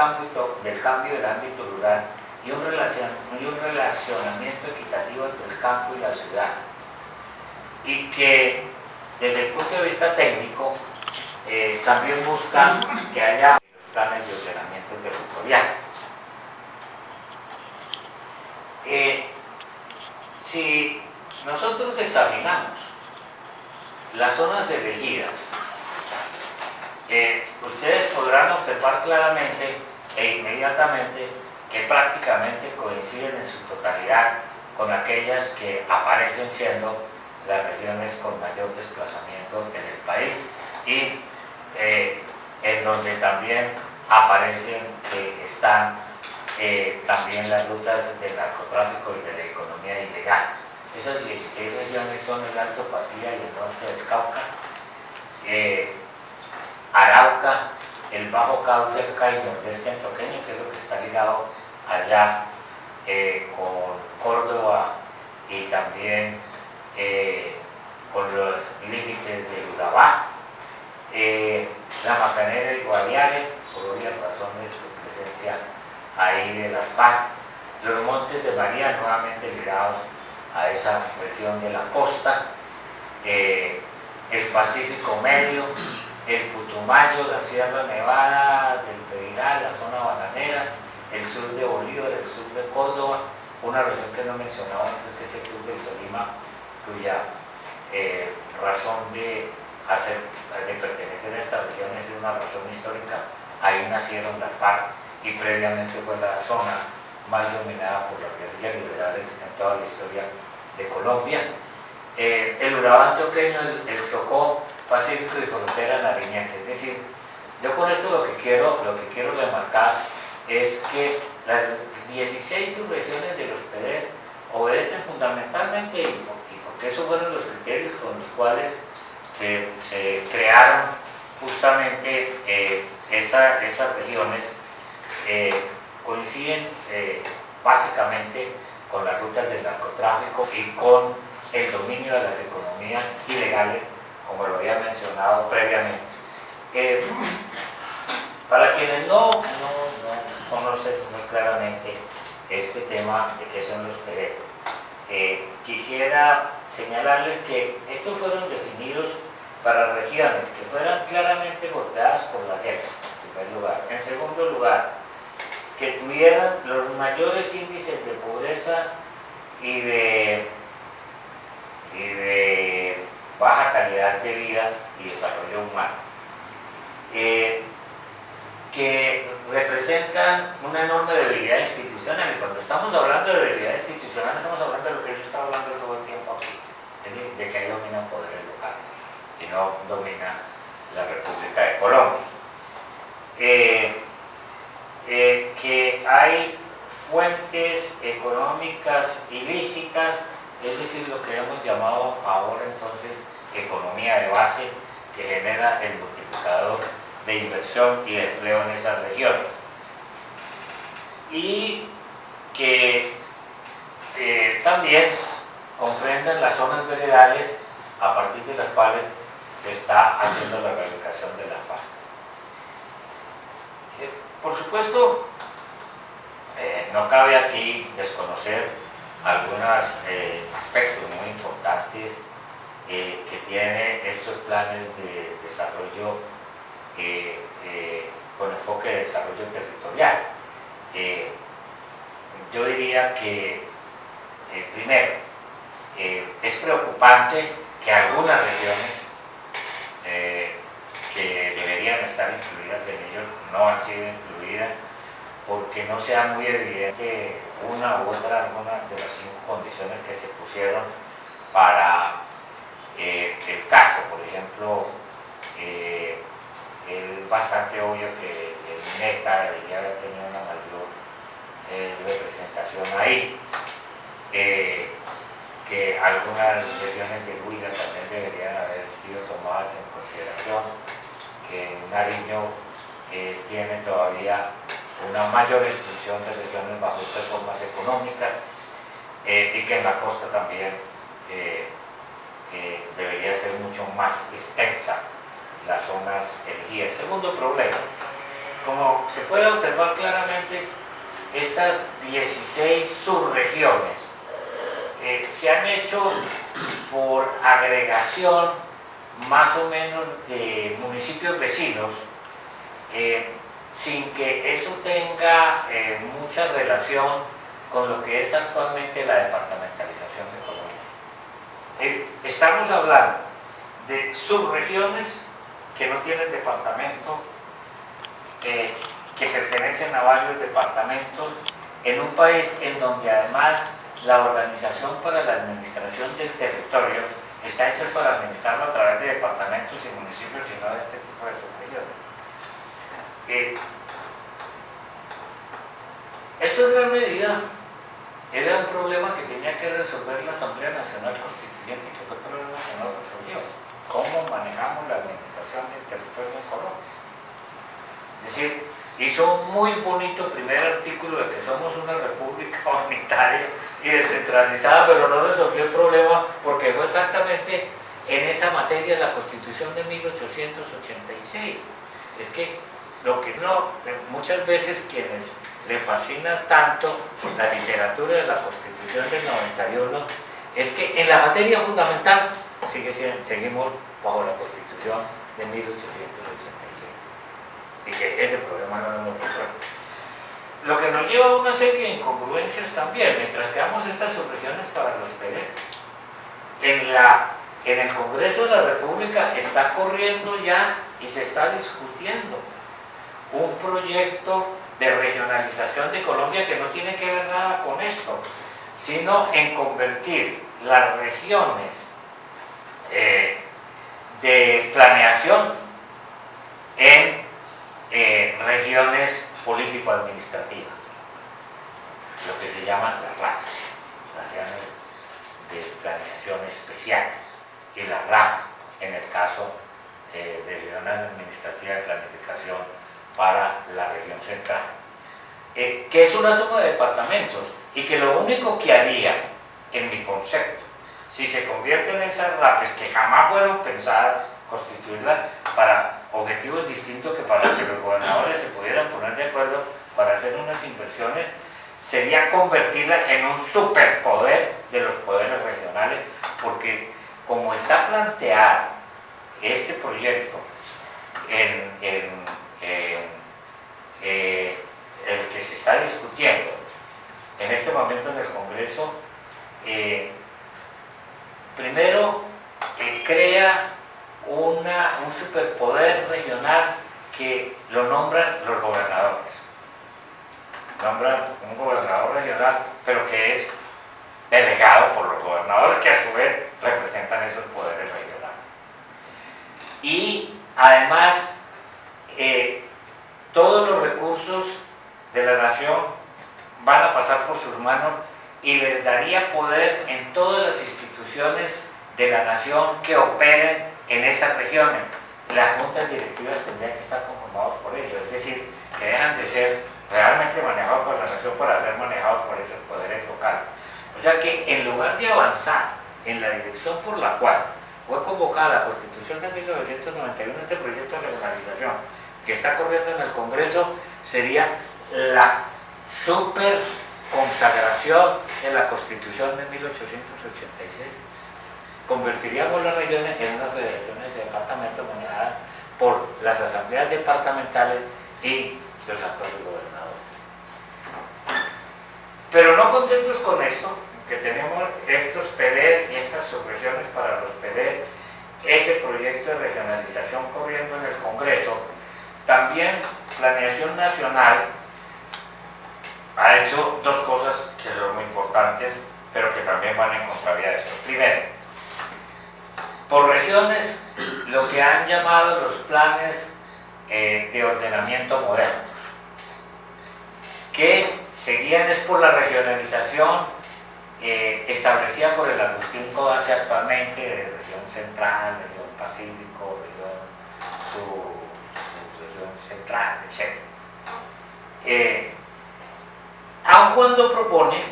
cambio del ámbito rural y un relacionamiento equitativo entre el campo y la ciudad, y que desde el punto de vista técnico también busca que haya planes de ordenamiento territorial. si nosotros examinamos las zonas elegidas, ustedes podrán observar claramente e inmediatamente que prácticamente coinciden en su totalidad con aquellas que aparecen siendo las regiones con mayor desplazamiento en el país y en donde también aparecen que están también las rutas del narcotráfico y de la economía ilegal. Esas 16 regiones son el Alto Patía y el norte del Cauca, Arauca, el Bajo Cauca y Nordeste Antioqueño, que es lo que está ligado allá con Córdoba y también con los límites del Urabá, la Macanera y Guaviare, por obvias razones de presencia ahí de la FARC, los Montes de María, nuevamente ligados a esa región de la costa, el Pacífico Medio, el Putumayo, la Sierra Nevada del Perigal, la zona bananera, el sur de Bolívar, el sur de Córdoba, una región que no mencionaba antes, que es el sur del Tolima, cuya razón de pertenecer a esta región es una razón histórica. Ahí nacieron las FARC y previamente fue la zona más dominada por las guerrillas liberales en toda la historia de Colombia. El Urabá antioqueño, el Chocó, Pacífico y frontera nariñense. Es decir, yo con esto lo que quiero remarcar es que las 16 subregiones de los PEDER obedecen fundamentalmente, y porque esos fueron los criterios con los cuales se crearon justamente esas regiones, coinciden básicamente con las rutas del narcotráfico y con el dominio de las economías ilegales, como lo había mencionado previamente. Para quienes no conocen muy claramente este tema de qué son los PEDER, quisiera señalarles que estos fueron definidos para regiones que fueran claramente golpeadas por la guerra, en primer lugar. En segundo lugar, que tuvieran los mayores índices de pobreza y de baja calidad de vida y desarrollo humano, que representan una enorme debilidad institucional. Y cuando estamos hablando de debilidad institucional, estamos hablando de lo que yo estaba hablando todo el tiempo aquí, es decir, de que ahí dominan poderes locales y no domina la República de Colombia. Que hay fuentes económicas ilícitas, es decir, lo que hemos llamado ahora entonces economía de base, que genera el multiplicador de inversión y de empleo en esas regiones, y que también comprendan las zonas veredales a partir de las cuales se está haciendo la erradicación de la FARC. Por supuesto, no cabe aquí desconocer algunos aspectos muy importantes que tiene estos planes de desarrollo con enfoque de desarrollo territorial. Yo diría que, primero, es preocupante que algunas regiones que deberían estar incluidas en ellos no han sido incluidas porque no sea muy evidente una u otra, alguna de las 5 condiciones que se pusieron para el caso. Por ejemplo, es bastante obvio que el NETA debería haber tenido una mayor representación ahí, que algunas regiones de Huila también deberían haber sido tomadas en consideración, que Nariño tiene todavía una mayor extensión de regiones bajo estas formas económicas, y que en la costa también debería ser mucho más extensa las zonas elegidas. Segundo problema, como se puede observar claramente, estas 16 subregiones se han hecho por agregación más o menos de municipios vecinos, sin que eso tenga mucha relación con lo que es actualmente la departamentalización de Colombia. estamos hablando de subregiones que no tienen departamento, que pertenecen a varios departamentos, en un país en donde además la organización para la administración del territorio está hecha para administrarlo a través de departamentos y municipios y no de este tipo de subregiones. Esto en gran medida era un problema que tenía que resolver la Asamblea Nacional Constituyente, que fue el problema que no resolvió. ¿Cómo manejamos la administración del territorio en Colombia? Es decir, hizo un muy bonito primer artículo de que somos una república unitaria y descentralizada, pero no resolvió el problema porque fue exactamente en esa materia la Constitución de 1886. Es que lo que muchas veces quienes le fascina tanto la literatura de la Constitución del 91 es que en la materia fundamental seguimos bajo la Constitución de 1886 y que ese problema no lo hemos resuelto. Lo que nos lleva a una serie de incongruencias también, mientras que damos estas subregiones para los PD. En el Congreso de la República está corriendo ya y se está discutiendo un proyecto de regionalización de Colombia que no tiene que ver nada con esto, sino en convertir las regiones de planeación en regiones político-administrativas, lo que se llaman las RAP, regiones de planeación especial, y la RAP en el caso de Regional Administrativa de Planificación para la región central, que es una suma de departamentos y que lo único que haría, en mi concepto, si se convierten en esas RAPs que jamás fueron pensadas constituirlas para objetivos distintos que para que los gobernadores se pudieran poner de acuerdo para hacer unas inversiones, sería convertirla en un superpoder de los poderes regionales, porque como está planteado este proyecto el que se está discutiendo en este momento en el Congreso, primero crea un superpoder regional que lo nombran los gobernadores. Nombran un gobernador regional, pero que es delegado por los gobernadores, que a su vez representan esos poderes regionales. Y además, todos los recursos de la nación van a pasar por sus manos y les daría poder en todas las instituciones de la nación que operen en esas regiones. Las juntas directivas tendrían que estar conformadas por ellos, es decir, que dejan de ser realmente manejados por la nación para ser manejados por esos poderes locales. O sea que en lugar de avanzar en la dirección por la cual fue convocada la Constitución de 1991, este proyecto de regionalización que está corriendo en el Congreso, sería la super consagración de la Constitución de 1886. Convertiríamos las regiones en unas federaciones de departamentos manejadas por las asambleas departamentales y los actuales gobernadores. Pero no contentos con esto, que tenemos estos PD y estas subregiones para los PD, ese proyecto de regionalización corriendo en el Congreso, también Planeación Nacional ha hecho dos cosas que son muy importantes, pero que también van en contravía de esto. Primero, por regiones, lo que han llamado los planes de ordenamiento modernos, que seguían es por la regionalización establecida por el Agustín Codazzi actualmente, de región central, región pacífico, región central, etc. Aun cuando propone,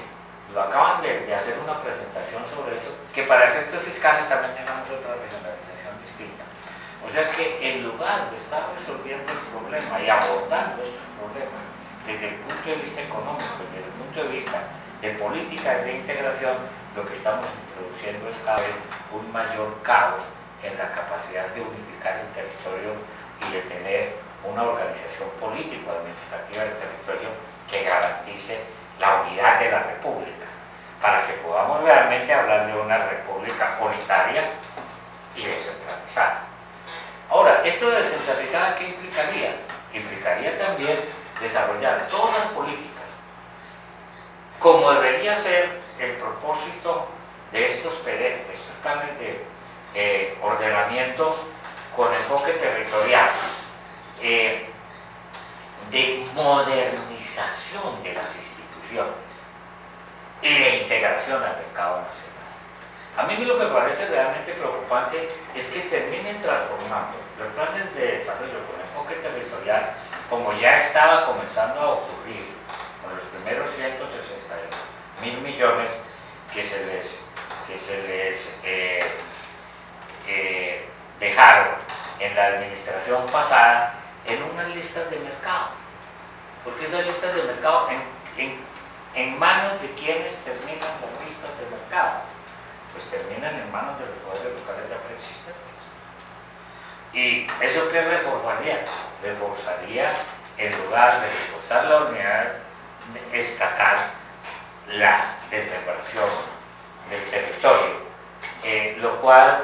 lo acaban de hacer una presentación sobre eso, que para efectos fiscales también tengamos otra regionalización distinta. O sea que en lugar de estar resolviendo el problema y abordando estos problemas desde el punto de vista económico, desde el punto de vista de políticas de integración, lo que estamos introduciendo es cada vez un mayor caos en la capacidad de unificar el territorio y de tener una organización político-administrativa del territorio que garantice la unidad de la República, para que podamos realmente hablar de una República unitaria Ahora, esto de descentralizar, ¿qué implicaría? Implicaría también desarrollar todas las políticas como debería ser el propósito de estos PDET, de estos planes de ordenamiento con enfoque territorial, de modernización de las instituciones y de integración al mercado nacional. A mí lo que me parece realmente preocupante es que terminen transformando los planes de desarrollo con enfoque territorial, como ya estaba comenzando a ocurrir con los primeros 160.000 millones que se les dejaron en la administración pasada en unas listas de mercado. Porque esas listas de mercado, ¿en manos de quienes terminan las listas de mercado? Pues terminan en manos de los poderes locales ya preexistentes. ¿Y eso qué reformaría? Reforzaría, en lugar de reforzar la unidad estatal, la desmembración del territorio, lo cual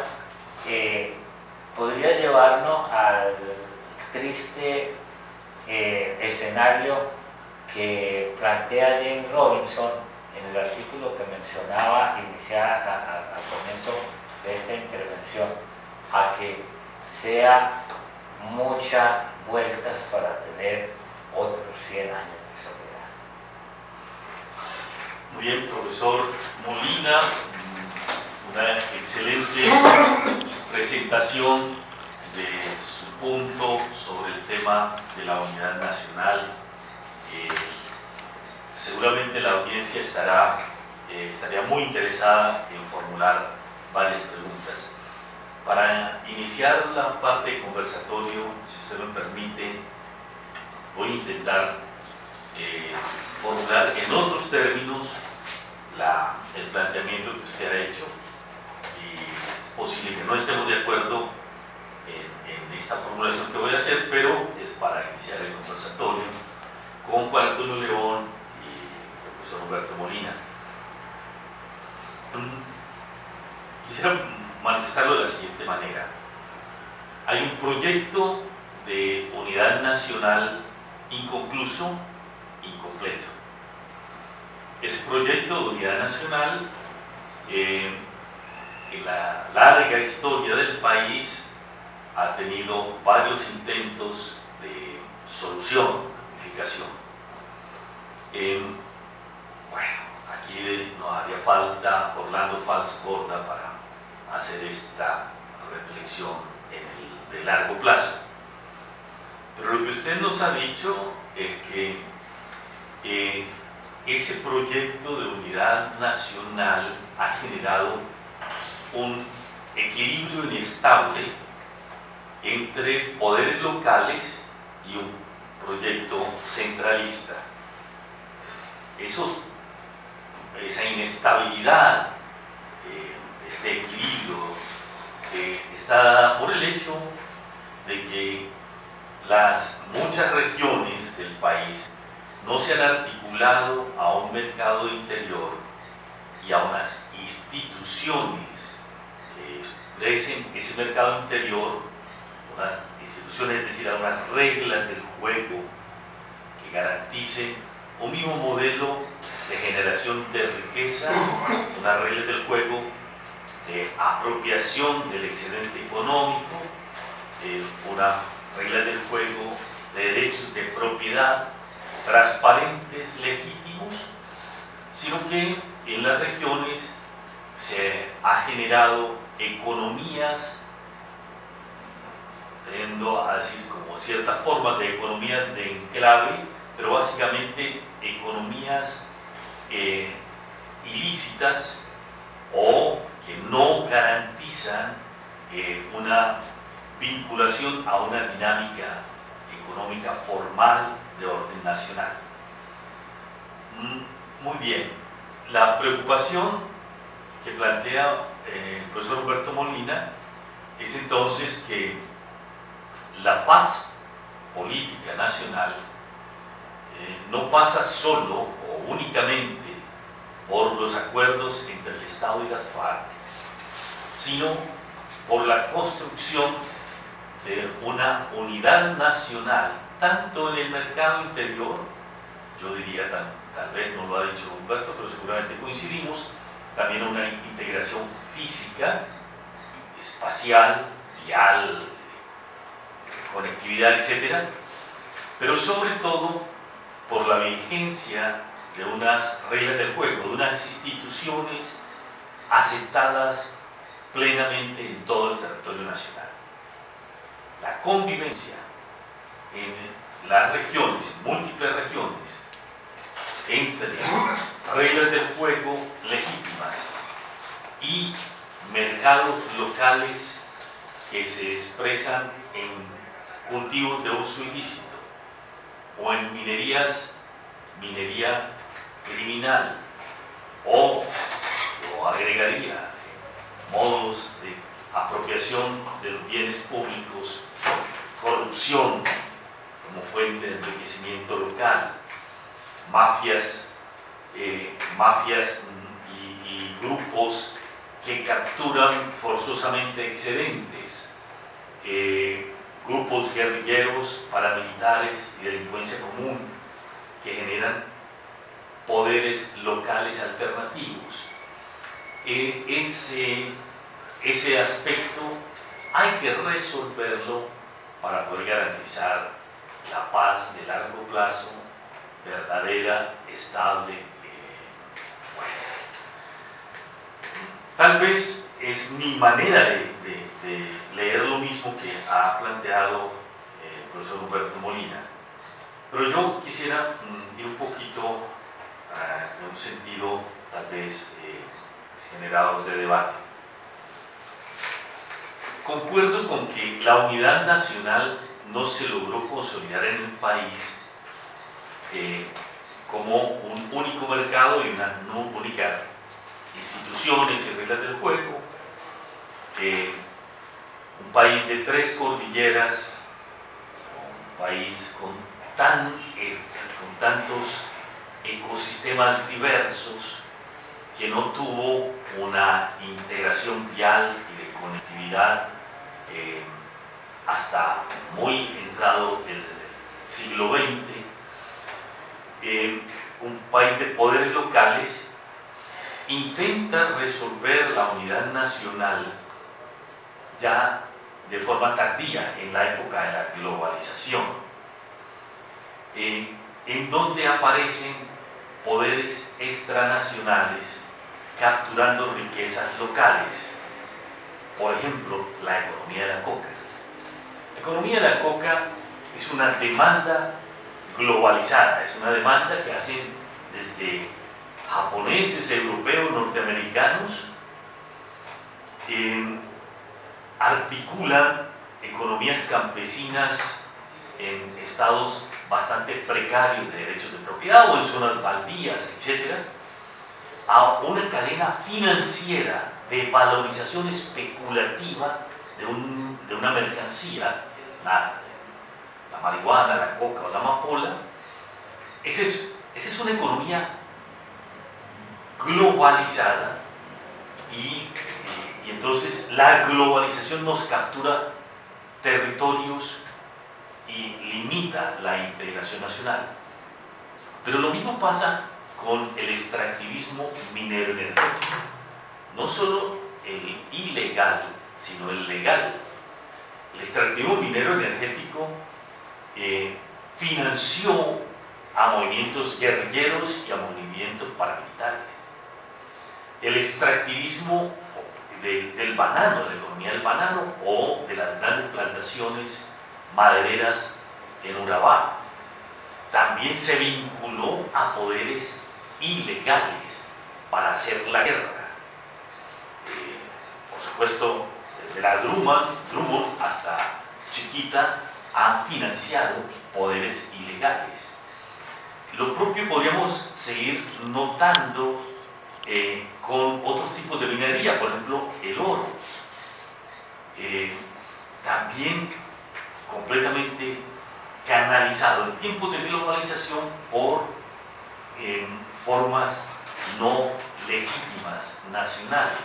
podría llevarnos al triste escenario que plantea James Robinson en el artículo que mencionaba al comienzo de esta intervención, a que sea muchas vueltas para tener otros 100 años de soledad. Muy bien, profesor Molina, una excelente presentación de su punto sobre el tema de la unidad nacional. Seguramente la audiencia estaría muy interesada en formular varias preguntas. Para iniciar la parte de conversatorio, si usted me permite, voy a intentar formular en otros términos el planteamiento que usted ha hecho, y es posible que no estemos de acuerdo en esta formulación que voy a hacer, pero es para iniciar el conversatorio con Juan Antonio León y el profesor Humberto Molina. Quisiera manifestarlo de la siguiente manera. Hay un proyecto de unidad nacional inconcluso, incompleto. Ese proyecto de unidad nacional, en la larga historia del país, ha tenido varios intentos de solución, modificación. Bueno, aquí nos haría falta Orlando Fals Borda para hacer esta reflexión de largo plazo. Pero lo que usted nos ha dicho es que ese proyecto de unidad nacional ha generado un equilibrio inestable entre poderes locales y un proyecto centralista. Esa inestabilidad, este equilibrio, está dada por el hecho de que las muchas regiones del país no se han articulado a un mercado interior y a unas instituciones que expresen ese mercado interior, unas instituciones, es decir, a unas reglas del juego que garanticen un mismo modelo de generación de riqueza, unas reglas del juego de apropiación del excedente económico, una regla del juego de derechos de propiedad transparentes, legítimos, sino que en las regiones se ha generado economías, tendo a decir como ciertas formas de economías de enclave, pero básicamente economías ilícitas o que no garantizan una vinculación a una dinámica económica formal de orden nacional. Muy bien, la preocupación que plantea el profesor Humberto Molina es entonces que la paz política nacional no pasa solo o únicamente por los acuerdos entre el Estado y las FARC, sino por la construcción de una unidad nacional, tanto en el mercado interior, yo diría, tal vez no lo ha dicho Humberto, pero seguramente coincidimos, también una integración física, espacial, vial, conectividad, etc. Pero sobre todo por la vigencia de unas reglas del juego, de unas instituciones aceptadas plenamente en todo el territorio nacional. La convivencia en las regiones, en múltiples regiones, entre reglas del juego legítimas y mercados locales que se expresan en cultivos de uso ilícito o en minería criminal, o agregaría modos de apropiación de los bienes públicos, corrupción como fuente de enriquecimiento local, mafias y grupos que capturan forzosamente excedentes, grupos guerrilleros, paramilitares y delincuencia común que generan poderes locales alternativos. Ese aspecto hay que resolverlo para poder garantizar la paz de largo plazo, verdadera, estable. Tal vez es mi manera de leer lo mismo que ha planteado el profesor Humberto Molina, pero yo quisiera ir un poquito en un sentido tal vez generador de debate. Concuerdo con que la unidad nacional no se logró consolidar en el país como un único mercado y una única instituciones y reglas del juego. Un país de 3 cordilleras, un país con tantos ecosistemas diversos, que no tuvo una integración vial y de conectividad hasta muy entrado el siglo XX, un país de poderes locales, intenta resolver la unidad nacional ya de forma tardía, en la época de la globalización, en donde aparecen poderes extranacionales capturando riquezas locales. Por ejemplo, la economía de la coca. La economía de la coca es una demanda globalizada, es una demanda que hacen desde japoneses, europeos, norteamericanos, articulan economías campesinas en estados bastante precarios de derechos de propiedad o en zonas baldías, etc., a una cadena financiera de valorización especulativa de una mercancía, la marihuana, la coca o la amapola. Esa es una economía globalizada y entonces la globalización nos captura territorios y limita la integración nacional. Pero lo mismo pasa con el extractivismo minero energético. No solo el ilegal, sino el legal. El extractivismo minero energético financió a movimientos guerrilleros y a movimientos paramilitares. El extractivismo del banano, de la economía del banano o de las grandes plantaciones madereras en Urabá, también se vinculó a poderes ilegales para hacer la guerra. Por supuesto, desde la Drummond hasta Chiquita han financiado poderes ilegales. Lo propio podríamos seguir notando con otros tipos de minería, por ejemplo, el oro. También completamente canalizado en tiempos de globalización por formas no legítimas nacionales.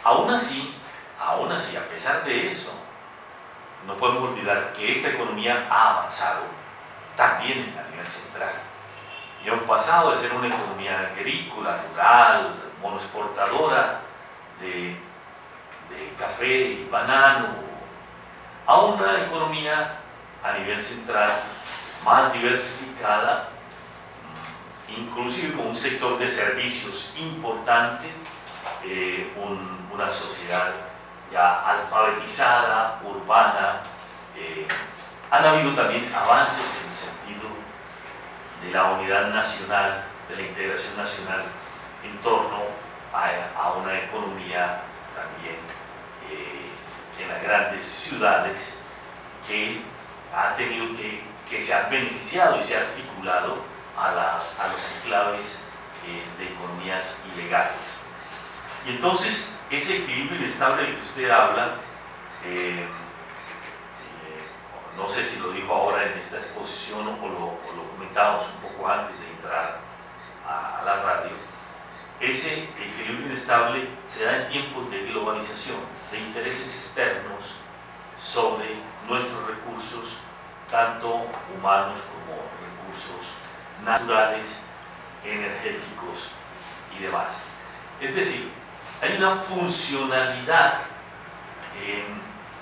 Aún así, a pesar de eso, no podemos olvidar que esta economía ha avanzado también a nivel central. Y hemos pasado de ser una economía agrícola, rural, monoexportadora de café y banano, a una economía a nivel central más diversificada, inclusive con un sector de servicios importante, una sociedad ya alfabetizada, urbana. Han habido también avances en el sentido de la unidad nacional, de la integración nacional en torno a una economía también en las grandes ciudades que ha tenido que se ha beneficiado y se ha articulado a los enclaves de economías ilegales. Y entonces ese equilibrio inestable del que usted habla, no sé si lo dijo ahora en esta exposición o lo comentábamos un poco antes de entrar a la radio, ese equilibrio inestable se da en tiempos de globalización, de intereses externos sobre nuestros recursos, tanto humanos como recursos naturales, energéticos y demás. Es decir, hay una funcionalidad,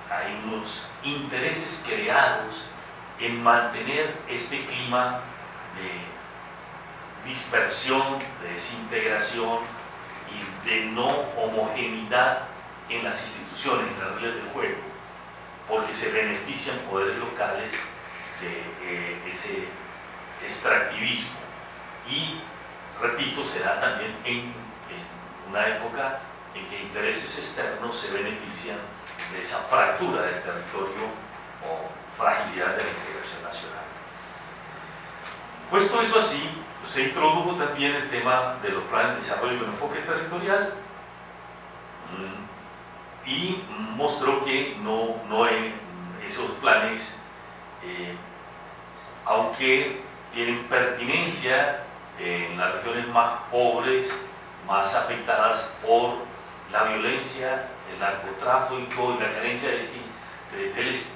hay unos intereses creados en mantener este clima de dispersión, de desintegración y de no homogeneidad en las instituciones, en las reglas del juego, porque se benefician poderes locales de ese extractivismo. Y, repito, se da también en una época en que intereses externos se benefician de esa fractura del territorio o fragilidad de la integración nacional. Puesto eso así, se introdujo también el tema de los planes de desarrollo y enfoque territorial y mostró que no hay esos planes, aunque tienen pertinencia en las regiones más pobres, más afectadas por la violencia, el narcotráfico y la carencia de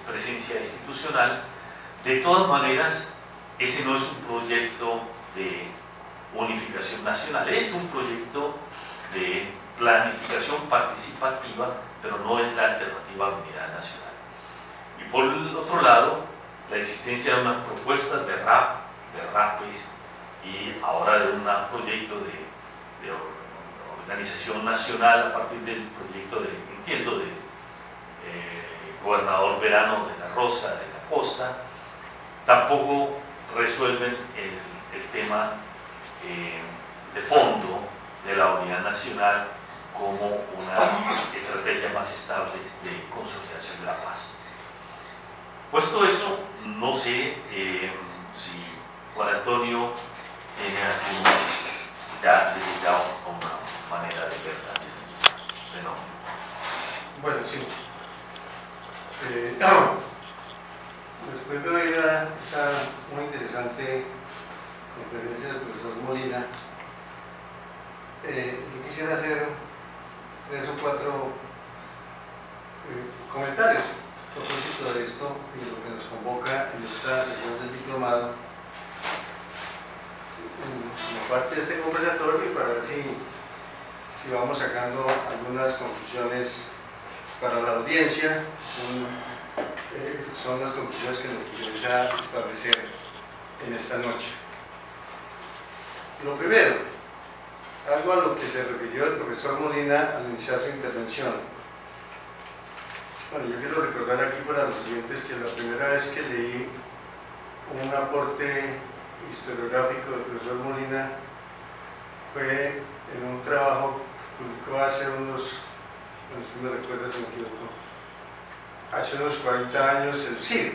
presencia institucional. De todas maneras, ese no es un proyecto de unificación nacional, es un proyecto de planificación participativa, pero no es la alternativa a la unidad nacional. Y por el otro lado, la existencia de unas propuestas de rapes y ahora de un proyecto de organización nacional a partir del proyecto de gobernador Verano de la Rosa, de la Costa, tampoco resuelven el tema de fondo de la unidad nacional como una estrategia más estable de consolidación de la paz. Puesto eso, no sé si Juan Antonio tiene ya una manera de verla. Bueno, sí. Después de oír esa muy interesante conferencia del profesor Molina, yo quisiera hacer 3 o 4 comentarios a propósito de esto y lo que nos convoca en esta sesión del diplomado, como parte de este conversatorio, y para ver si vamos sacando algunas conclusiones para la audiencia. Son las conclusiones que nos interesa establecer en esta noche. Lo primero, algo a lo que se refirió el profesor Molina al iniciar su intervención. Bueno, yo quiero recordar aquí para los oyentes que la primera vez que leí un aporte historiográfico del profesor Molina fue en un trabajo que publicó hace unos, bueno, usted me recuerda si me equivoco, hace unos 40 años, el CID,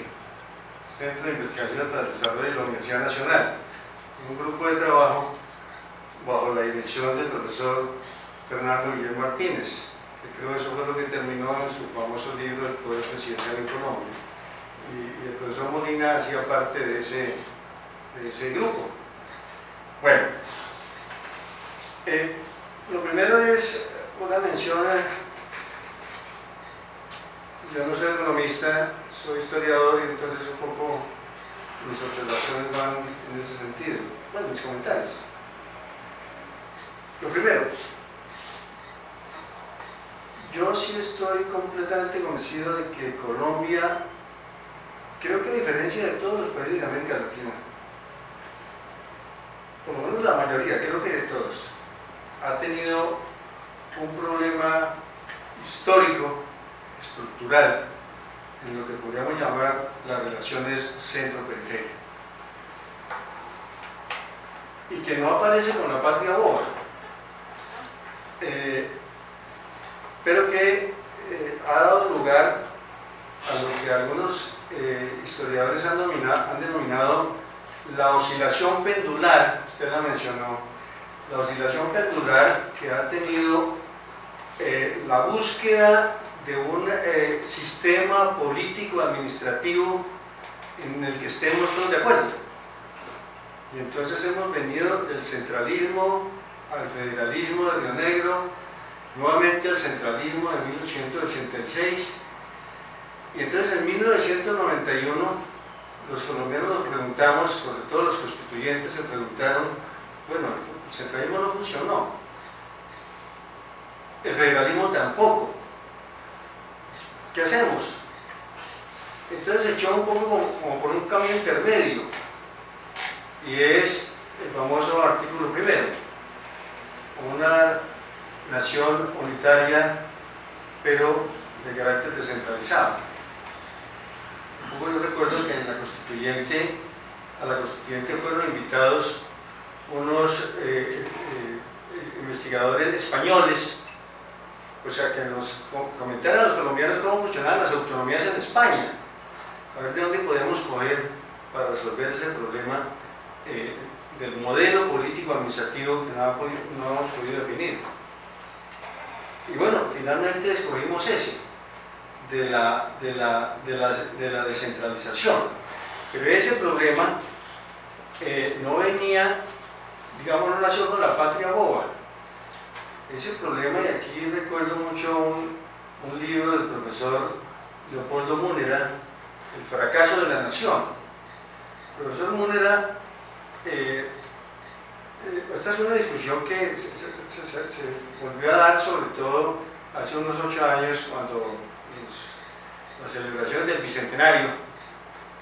Centro de Investigación para el Desarrollo de la Universidad Nacional, un grupo de trabajo bajo la dirección del profesor Fernando Guillermo Martínez, que creo que eso fue lo que terminó en su famoso libro El Poder Presidencial en Colombia. Y el profesor Molina hacía parte de ese grupo. Bueno, lo primero es una mención yo no soy economista, soy historiador y entonces un poco mis observaciones van en ese sentido. Bueno, mis comentarios. Lo primero, yo sí estoy completamente convencido de que Colombia, creo que a diferencia de todos los países de América Latina, por lo menos la mayoría, creo que de todos, ha tenido un problema histórico, estructural, en lo que podríamos llamar las relaciones centro-periferia, y que no aparece con la patria boba, pero que ha dado lugar a lo que algunos historiadores han denominado la oscilación pendular. Usted la mencionó, la oscilación pendular que ha tenido la búsqueda de un sistema político administrativo en el que estemos todos de acuerdo. Y entonces hemos venido del centralismo al federalismo de Río Negro, nuevamente al centralismo de 1886, y entonces en 1991 los colombianos nos preguntamos, sobre todo los constituyentes se preguntaron, bueno, el centralismo no funcionó, el federalismo tampoco, ¿qué hacemos? Entonces se echó un poco como por un camino intermedio, y es el famoso artículo primero, una nación unitaria pero de carácter descentralizado. Un poco yo recuerdo que en la a la constituyente fueron invitados unos investigadores españoles, o sea, que nos comentaran a los colombianos cómo funcionaban las autonomías en España, a ver de dónde podemos coger para resolver ese problema del modelo político administrativo que no hemos podido definir. Y bueno, finalmente escogimos ese, de la descentralización. Pero ese problema no venía, digamos, no nació con la patria boba. Ese problema, y aquí recuerdo mucho un libro del profesor Leopoldo Múnera, El fracaso de la nación. El profesor Múnera, esta es una discusión que se volvió a dar sobre todo hace unos 8 años, cuando las celebraciones del Bicentenario,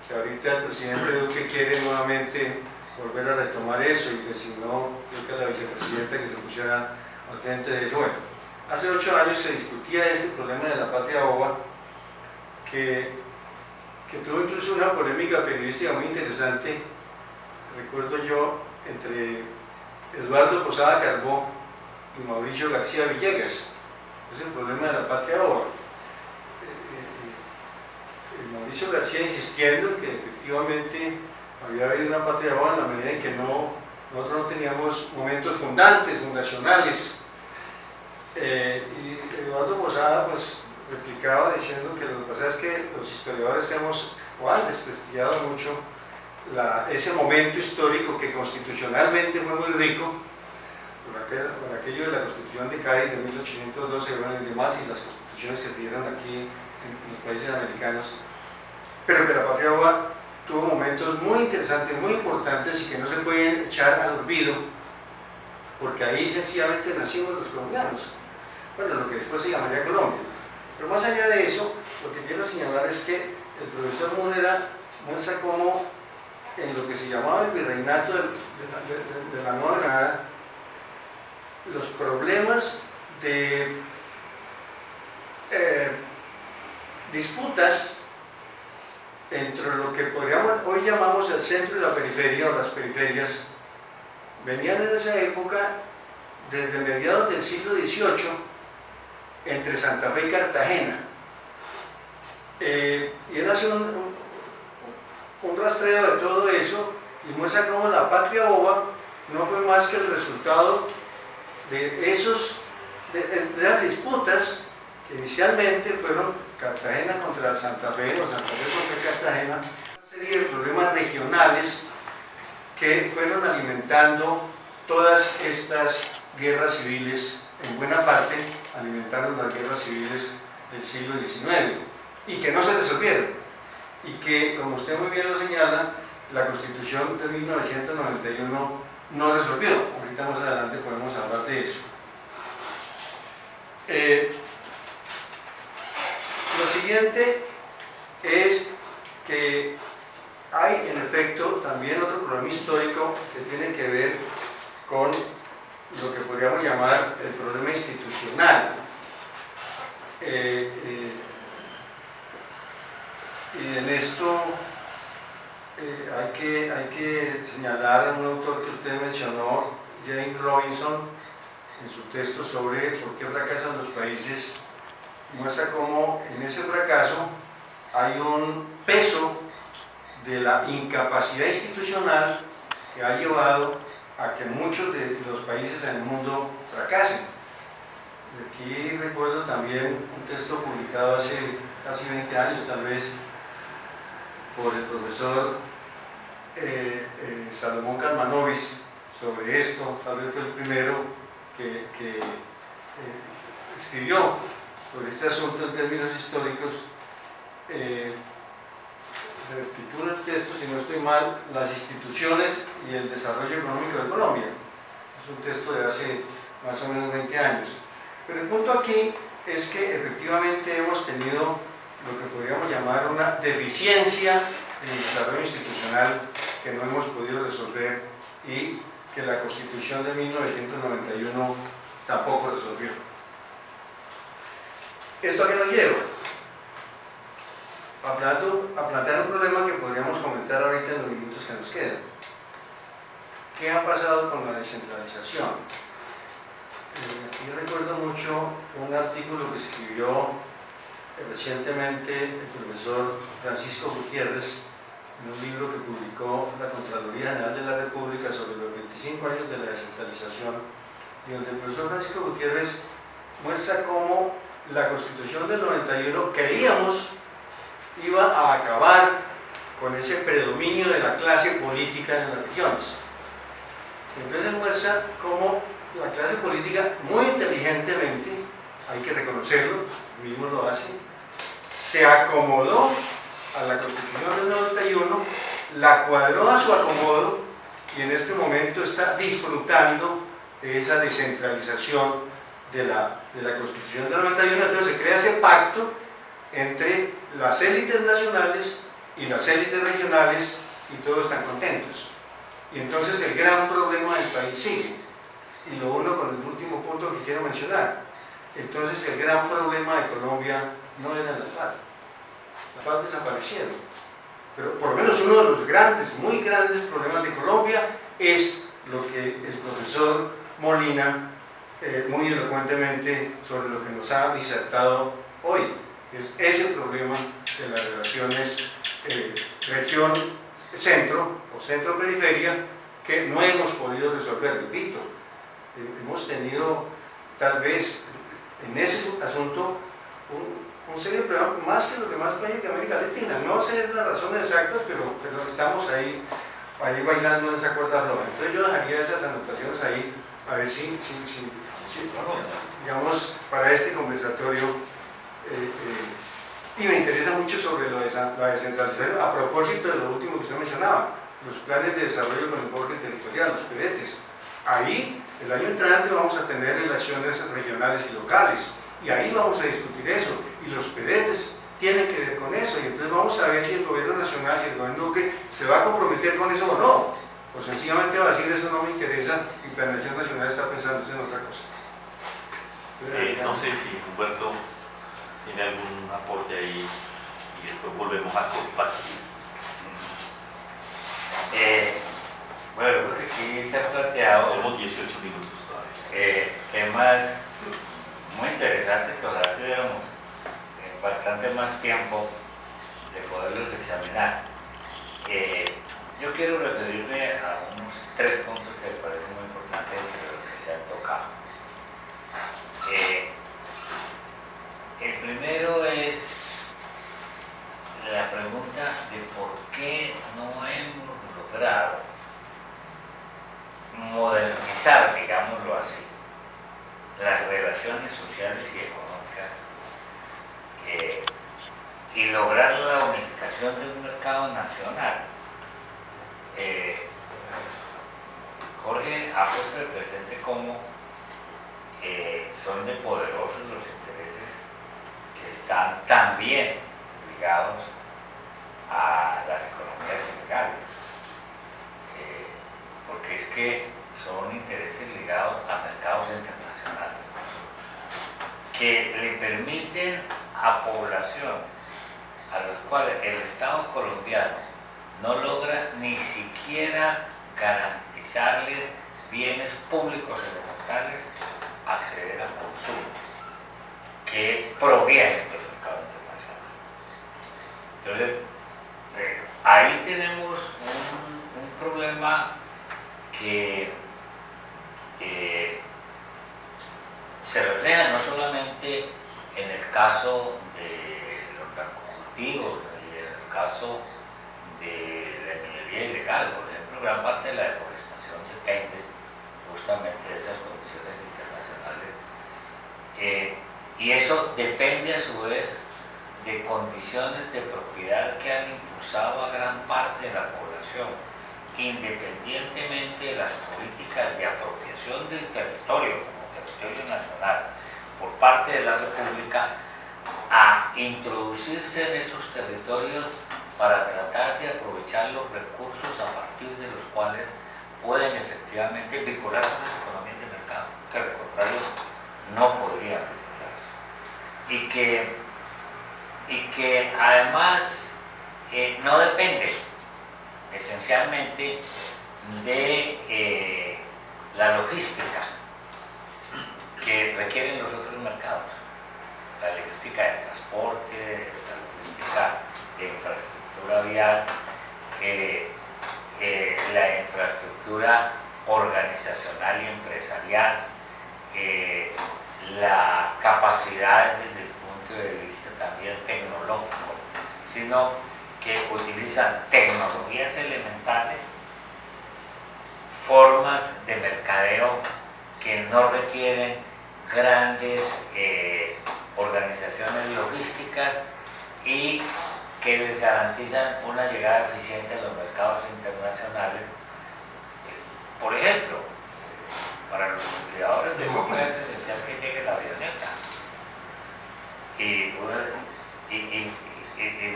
que ahorita el presidente Duque quiere nuevamente volver a retomar eso y designó, creo que a la vicepresidenta que se pusiera al frente de eso. Bueno, hace 8 años se discutía este problema de la patria boba, que tuvo incluso una polémica periodística muy interesante, recuerdo yo, entre Eduardo Posada Carbó y Mauricio García Villegas. Es el problema de la patria boba. Mauricio García insistiendo en que efectivamente había habido una patria boba en la medida en que nosotros no teníamos momentos fundacionales. Y Eduardo Posada pues replicaba diciendo que lo que pasa es que los historiadores han desprestigiado mucho ese momento histórico que constitucionalmente fue muy rico, por aquello de la Constitución de Cádiz de 1812 y demás, y las constituciones que se dieron aquí en los países americanos, pero que la patria boba tuvo momentos muy interesantes, muy importantes, y que no se pueden echar al olvido, porque ahí sencillamente nacimos los colombianos, bueno, lo que después se llamaría Colombia. Pero más allá de eso, lo que quiero señalar es que el profesor Múnera muestra cómo en lo que se llamaba el virreinato de la Nueva Granada, los problemas de disputas entre lo que hoy llamamos el centro y la periferia, o las periferias, venían en esa época desde mediados del siglo XVIII entre Santa Fe y Cartagena. Y él hace un rastreo de todo eso y muestra cómo la patria boba no fue más que el resultado de esas disputas que inicialmente fueron Cartagena contra Santa Fe, o Santa Fe contra Cartagena, una serie de problemas regionales que fueron alimentando todas estas guerras civiles, en buena parte alimentaron las guerras civiles del siglo XIX. y que no se resolvieron, y que, como usted muy bien lo señala, la Constitución de 1991 no resolvió. Ahorita más adelante podemos hablar de eso. Lo siguiente es que hay en efecto también otro problema histórico que tiene que ver con lo que podríamos llamar el problema institucional. Y en esto hay que señalar a un autor que usted mencionó, James Robinson, en su texto sobre por qué fracasan los países. Muestra cómo en ese fracaso hay un peso de la incapacidad institucional que ha llevado a que muchos de los países en el mundo fracasen. Aquí recuerdo también un texto publicado hace casi 20 años, tal vez, por el profesor Salomón Kalmanovich sobre esto. Tal vez fue el primero que escribió sobre este asunto en términos históricos. Se titula el texto, si no estoy mal, Las instituciones y el desarrollo económico de Colombia. Es un texto de hace más o menos 20 años. Pero el punto aquí es que efectivamente hemos tenido lo que podríamos llamar una deficiencia en el desarrollo institucional que no hemos podido resolver y que la Constitución de 1991 tampoco resolvió. ¿Esto a qué nos lleva? A plantear un problema que podríamos comentar ahorita en los minutos que nos quedan. ¿Qué ha pasado con la descentralización? Aquí recuerdo mucho un artículo que escribió recientemente el profesor Francisco Gutiérrez en un libro que publicó la Contraloría General de la República sobre los 25 años de la descentralización, y donde el profesor Francisco Gutiérrez muestra cómo la Constitución del 91 creíamos iba a acabar con ese predominio de la clase política en las regiones. Entonces muestra cómo la clase política, muy inteligentemente, hay que reconocerlo, mismo lo hace, se acomodó a la Constitución del 91, la cuadró a su acomodo y en este momento está disfrutando de esa descentralización de la Constitución del 91. Entonces se crea ese pacto entre las élites nacionales y las élites regionales y todos están contentos. Y entonces el gran problema del país sigue. Y lo uno con el último punto que quiero mencionar. Entonces el gran problema de Colombia no era la FARC. La FARC desaparecieron. Pero por lo menos uno de los grandes, muy grandes problemas de Colombia es lo que el profesor Molina muy elocuentemente sobre lo que nos ha disertado hoy. Es ese problema de las relaciones región-centro o centro-periferia que no hemos podido resolver. Repito, hemos tenido tal vez en ese asunto un serio problema, más que los demás países de América Latina. No sé las razones exactas, pero estamos ahí bailando en esa cuerda floja. Entonces yo dejaría esas anotaciones ahí, a ver si digamos, para este conversatorio. Y me interesa mucho sobre la descentralización, a propósito de lo último que usted mencionaba, los planes de desarrollo con enfoque territorial, los PDETs. Ahí, el año entrante, vamos a tener elecciones regionales y locales, y ahí vamos a discutir eso, y los PDETs tienen que ver con eso, y entonces vamos a ver si el gobierno nacional, si el gobierno Duque se va a comprometer con eso o no, o sencillamente va a decir eso no me interesa, y Planeación Nacional está pensando en otra cosa. No sé si Humberto tiene algún aporte ahí y después volvemos a compartir. Bueno, porque aquí se ha planteado Tenemos 18 minutos todavía. temas muy interesantes que ojalá tuviéramos bastante más tiempo de poderlos examinar. Yo quiero referirme a unos 3 puntos que me parecen muy importantes entre los que se han tocado. El primero es la pregunta de por qué no hemos logrado modernizar, digámoslo así, las relaciones sociales y económicas y internacional. Jorge ha puesto de presente cómo son de poderosos los intereses que están también ligados a las economías ilegales, porque es que son intereses ligados a mercados internacionales que le permiten a poblaciones a las cuales el Estado colombiano no logra ni siquiera garantizarle bienes públicos elementales acceder al consumo que proviene del mercado internacional. Entonces, ahí tenemos un problema que se refleja no solamente en el caso de los narcocultivos y en el caso de la minería ilegal. Por ejemplo, gran parte de la deforestación depende justamente de esas condiciones internacionales, y eso depende a su vez de condiciones de propiedad que han impulsado a gran parte de la población, independientemente de las políticas de apropiación del territorio como territorio nacional por parte de la República, a introducirse en esos territorios para tratar de aprovechar los recursos a partir de los cuales pueden efectivamente vincularse a las economías de mercado, que al contrario no podrían vincularse. Y que además no depende esencialmente de la logística que requieren los otros mercados, la logística de transporte, la logística de infraestructura vial, la infraestructura organizacional y empresarial, la capacidad desde el punto de vista también tecnológico, sino que utilizan tecnologías elementales, formas de mercadeo que no requieren grandes organizaciones logísticas y que les garantizan una llegada eficiente a los mercados internacionales. Por ejemplo, para los investigadores de Google es esencial que llegue la avioneta y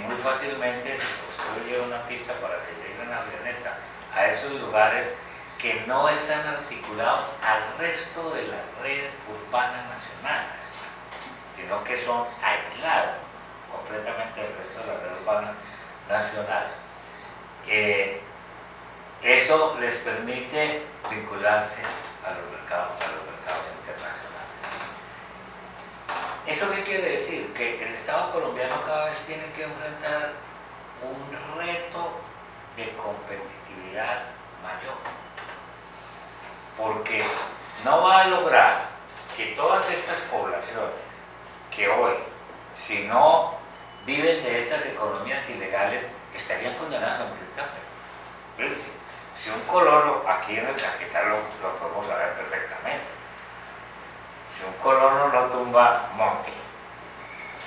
muy fácilmente se construye una pista para que llegue una avioneta a esos lugares que no están articulados al resto de la red urbana nacional, sino que son aislados completamente del resto de la red urbana nacional. Eso les permite vincularse a los mercados internacionales. ¿Esto qué quiere decir? Que el Estado colombiano cada vez tiene que enfrentar un reto de competitividad mayor, porque no va a lograr que todas estas poblaciones que hoy, si no viven de estas economías ilegales, estarían condenadas a morir también. Si un colono, aquí en el Caquetá lo podemos saber perfectamente, si un colono no tumba monte,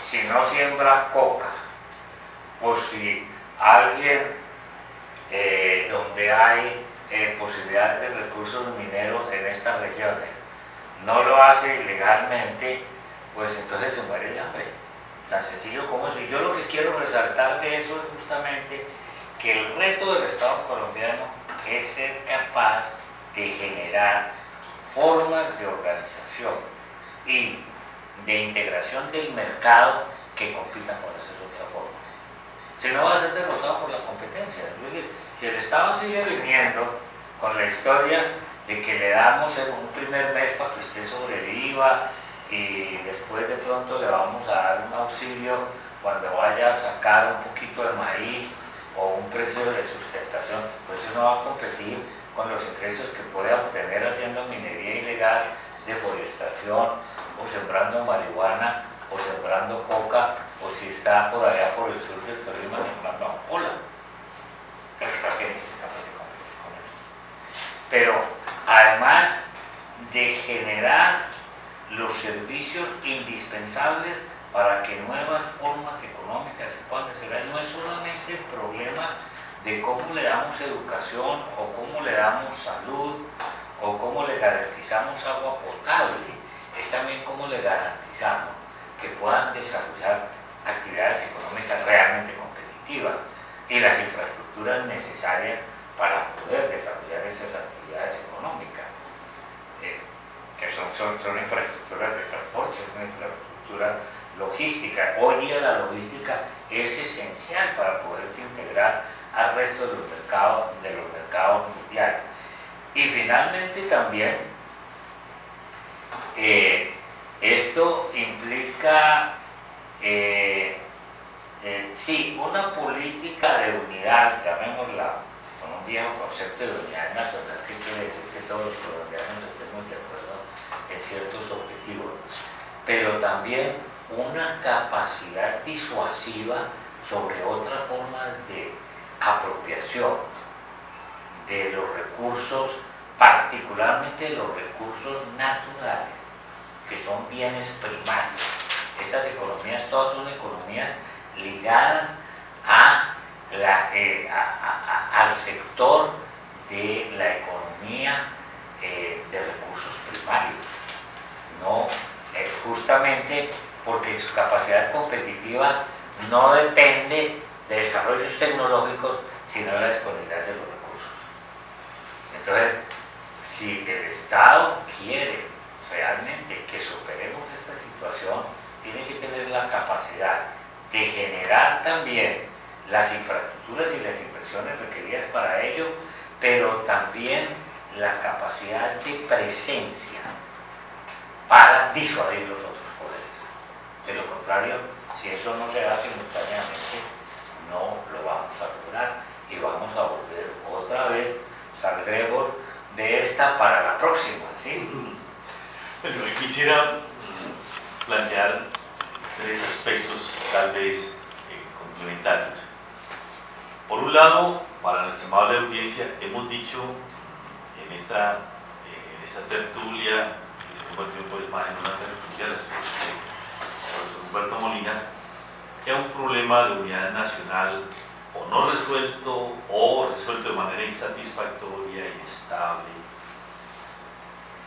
si no siembra coca, o si alguien donde hay posibilidades de recursos mineros en estas regiones no lo hace legalmente, pues entonces se muere de hambre. Tan sencillo como eso. Y yo lo que quiero resaltar de eso es justamente que el reto del Estado colombiano es ser capaz de generar formas de organización y de integración del mercado que compitan con esas otras formas. Si no, va a ser derrotado por la competencia. Es decir, si el Estado sigue viniendo con la historia de que le damos un primer mes para que usted sobreviva y después de pronto le vamos a dar un auxilio cuando vaya a sacar un poquito de maíz o un precio de sustentación, pues eso no va a competir con los ingresos que puede obtener haciendo minería ilegal, deforestación, o sembrando marihuana, o sembrando coca, o si está por allá por el sur del Tolima sembrando amapola. El Estado tiene que ser capaz de competir con eso. Pero además de generar los servicios indispensables para que nuevas formas económicas se puedan desarrollar, no es solamente el problema de cómo le damos educación o cómo le damos salud o cómo le garantizamos agua potable, es también cómo le garantizamos que puedan desarrollar actividades económicas realmente competitivas y las infraestructuras necesarias para poder desarrollar esas actividades económicas, que son infraestructuras de transporte, son infraestructuras logísticas. Hoy día la logística es esencial para poderse integrar al resto de los mercados mundiales. Y finalmente también esto implica sí, una política de unidad, llamémosla con un viejo concepto de unidad nacional, que quiere decir que todos los colombianos estemos de acuerdo en ciertos objetivos, pero también una capacidad disuasiva sobre otra forma de apropiación de los recursos, particularmente de los recursos naturales, que son bienes primarios. Estas economías todas son economías ligadas al sector de la economía de recursos primarios, no justamente porque su capacidad competitiva no depende de desarrollos tecnológicos, sino de la disponibilidad de los recursos. Entonces, si el Estado quiere realmente que superemos esta situación, tiene que tener la capacidad de generar también las infraestructuras y las inversiones requeridas para ello, pero también la capacidad de presencia para disuadir los otros poderes. De lo contrario, si eso no se da simultáneamente, no lo vamos a lograr y vamos a volver otra vez, saldremos de esta para la próxima, ¿sí? Bueno, quisiera plantear tres aspectos tal vez complementarios. Por un lado, para nuestra amable audiencia, hemos dicho en esta tertulia, que se convirtió pues más en una tertulia, del profesor Humberto Molina, que hay un problema de unidad nacional o no resuelto o resuelto de manera insatisfactoria, inestable.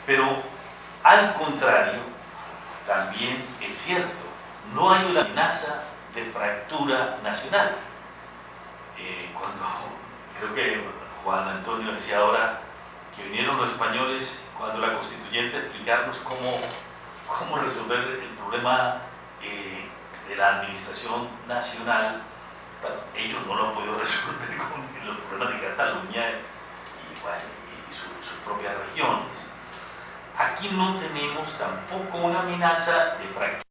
Pero al contrario, también es cierto, no hay una amenaza de fractura nacional. Cuando creo que Juan Antonio decía ahora que vinieron los españoles cuando la constituyente a explicarnos cómo resolver el problema de la administración nacional, bueno, ellos no lo han podido resolver con los problemas de Cataluña y sus propias regiones. Aquí no tenemos tampoco una amenaza de fractura.